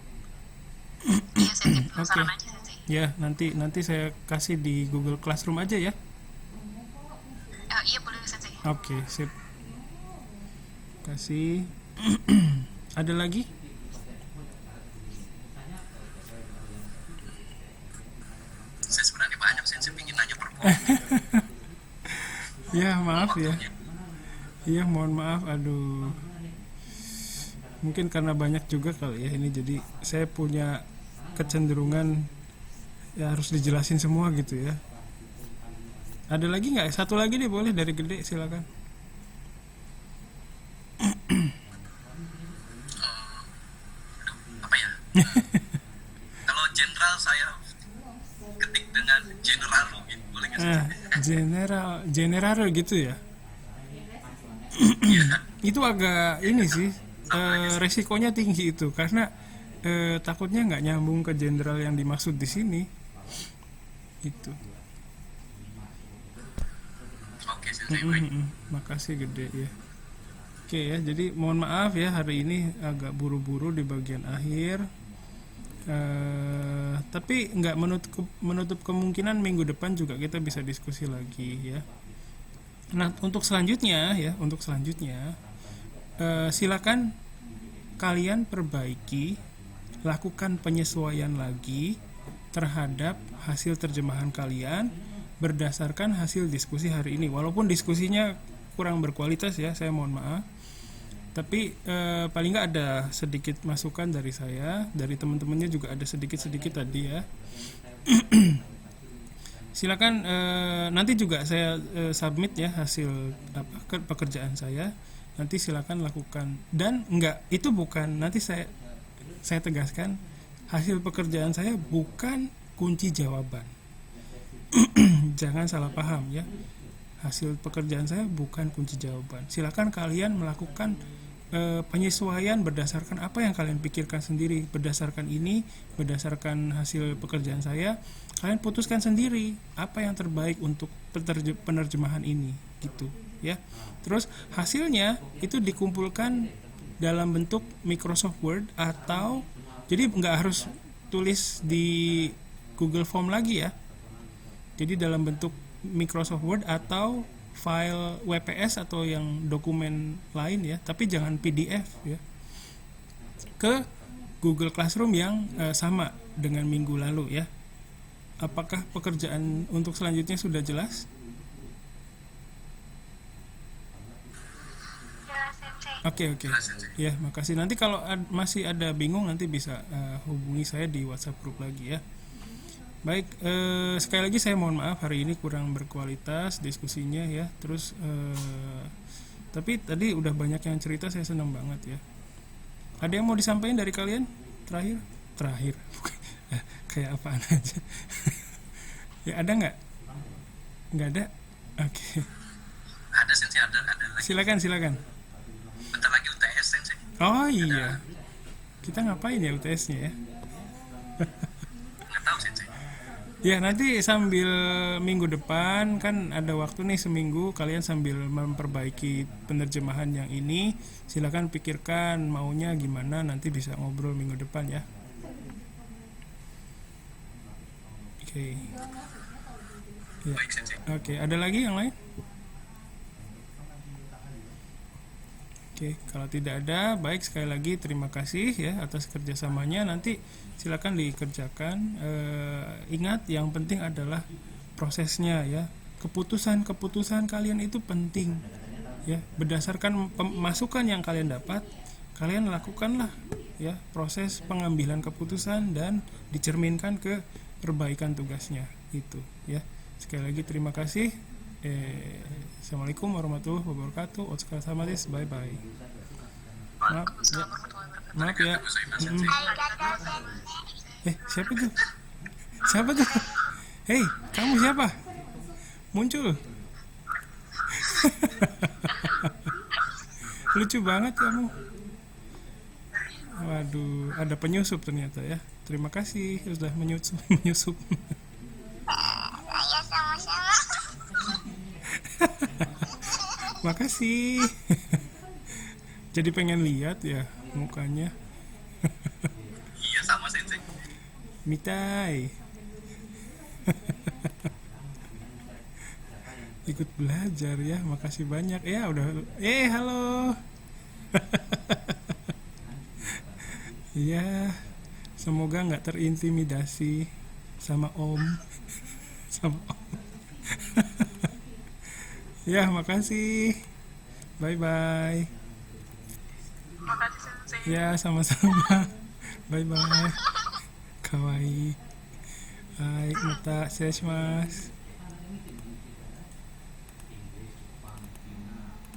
Iya Sensei, penasaran Oke. aja Sensei. Ya nanti saya kasih di Google Classroom aja ya. Iya boleh Sensei. Oke, sip. Kasih. Ada lagi? Saya sebenarnya banyak sih, saya ingin nanya per poin. Ya maaf ya. Iya mohon maaf, aduh. Mungkin karena banyak juga kali ya ini, jadi saya punya kecenderungan ya harus dijelasin semua gitu ya. Ada lagi nggak? Satu lagi deh boleh, dari Gede silakan. Apa ya? Kalau jenderal saya ketik dengan general gitu, boleh nggak sih? General gitu ya. Itu agak ini sih, resikonya tinggi itu karena takutnya nggak nyambung ke jenderal yang dimaksud di sini. Itu. Oke, sensei, baik. Makasih Gede ya. Oke ya, jadi mohon maaf ya hari ini agak buru-buru di bagian akhir. Tapi nggak menutup kemungkinan minggu depan juga kita bisa diskusi lagi ya. Nah untuk selanjutnya silakan kalian perbaiki, lakukan penyesuaian lagi terhadap hasil terjemahan kalian berdasarkan hasil diskusi hari ini. Walaupun diskusinya kurang berkualitas ya, saya mohon maaf. Tapi paling nggak ada sedikit masukan dari saya, dari teman-temannya juga ada sedikit-sedikit tadi ya. Silakan nanti juga saya submit ya hasil pekerjaan saya. Nanti silakan lakukan, dan itu bukan, nanti saya tegaskan, hasil pekerjaan saya bukan kunci jawaban. Jangan salah paham ya. Hasil pekerjaan saya bukan kunci jawaban. Silakan kalian melakukan penyesuaian berdasarkan apa yang kalian pikirkan sendiri. Berdasarkan berdasarkan hasil pekerjaan saya, kalian putuskan sendiri apa yang terbaik untuk penerjemahan ini gitu ya. Terus hasilnya itu dikumpulkan dalam bentuk Microsoft Word, atau jadi nggak harus tulis di Google Form lagi ya. Jadi dalam bentuk Microsoft Word atau file WPS atau yang dokumen lain ya, tapi jangan PDF ya. Ke Google Classroom yang sama dengan minggu lalu ya. Apakah pekerjaan untuk selanjutnya sudah jelas? Oke. Ya, makasih. Nanti kalau masih ada bingung nanti bisa hubungi saya di WhatsApp group lagi ya. Baik, sekali lagi saya mohon maaf hari ini kurang berkualitas diskusinya ya. Terus tapi tadi udah banyak yang cerita, saya senang banget ya. Ada yang mau disampaikan dari kalian? Terakhir. Kayak apaan aja. Ya ada nggak? Nggak ada? Oke. Ada sensei, ada lagi. Silakan. Bentar lagi UTS sensei. Oh iya. Kita ngapain ya UTS-nya ya? Nggak tahu sensei. Ya nanti sambil minggu depan kan ada waktu nih seminggu, kalian sambil memperbaiki penerjemahan yang ini, silakan pikirkan maunya gimana, nanti bisa ngobrol minggu depan ya. Oke. Ya. Baik sensei. Oke, ada lagi yang lain? Oke, kalau tidak ada, baik sekali lagi terima kasih ya atas kerjasamanya. Nanti silakan dikerjakan. Ingat yang penting adalah prosesnya ya. Keputusan kalian itu penting ya. Berdasarkan masukan yang kalian dapat, kalian lakukanlah ya proses pengambilan keputusan dan dicerminkan ke perbaikan tugasnya itu ya. Sekali lagi terima kasih. Assalamualaikum warahmatullahi wabarakatuh. Otskar sama des, bye bye. Maaf ya. Maaf ya. Siapa tuh? Hei, kamu siapa? Muncul. Lucu banget kamu. Waduh, ada penyusup ternyata ya. Terima kasih sudah menyusup. Ya sama-sama. Makasih. Jadi pengen lihat ya mukanya. Iya sama sensei. Mitai. Ikut belajar ya, makasih banyak ya udah. Halo. Iya, semoga nggak terintimidasi sama Om. Ya, makasih. Bye bye. Makasih sensei. Ya, sama-sama. Bye bye. Kawaii. Hai, mata,失礼します。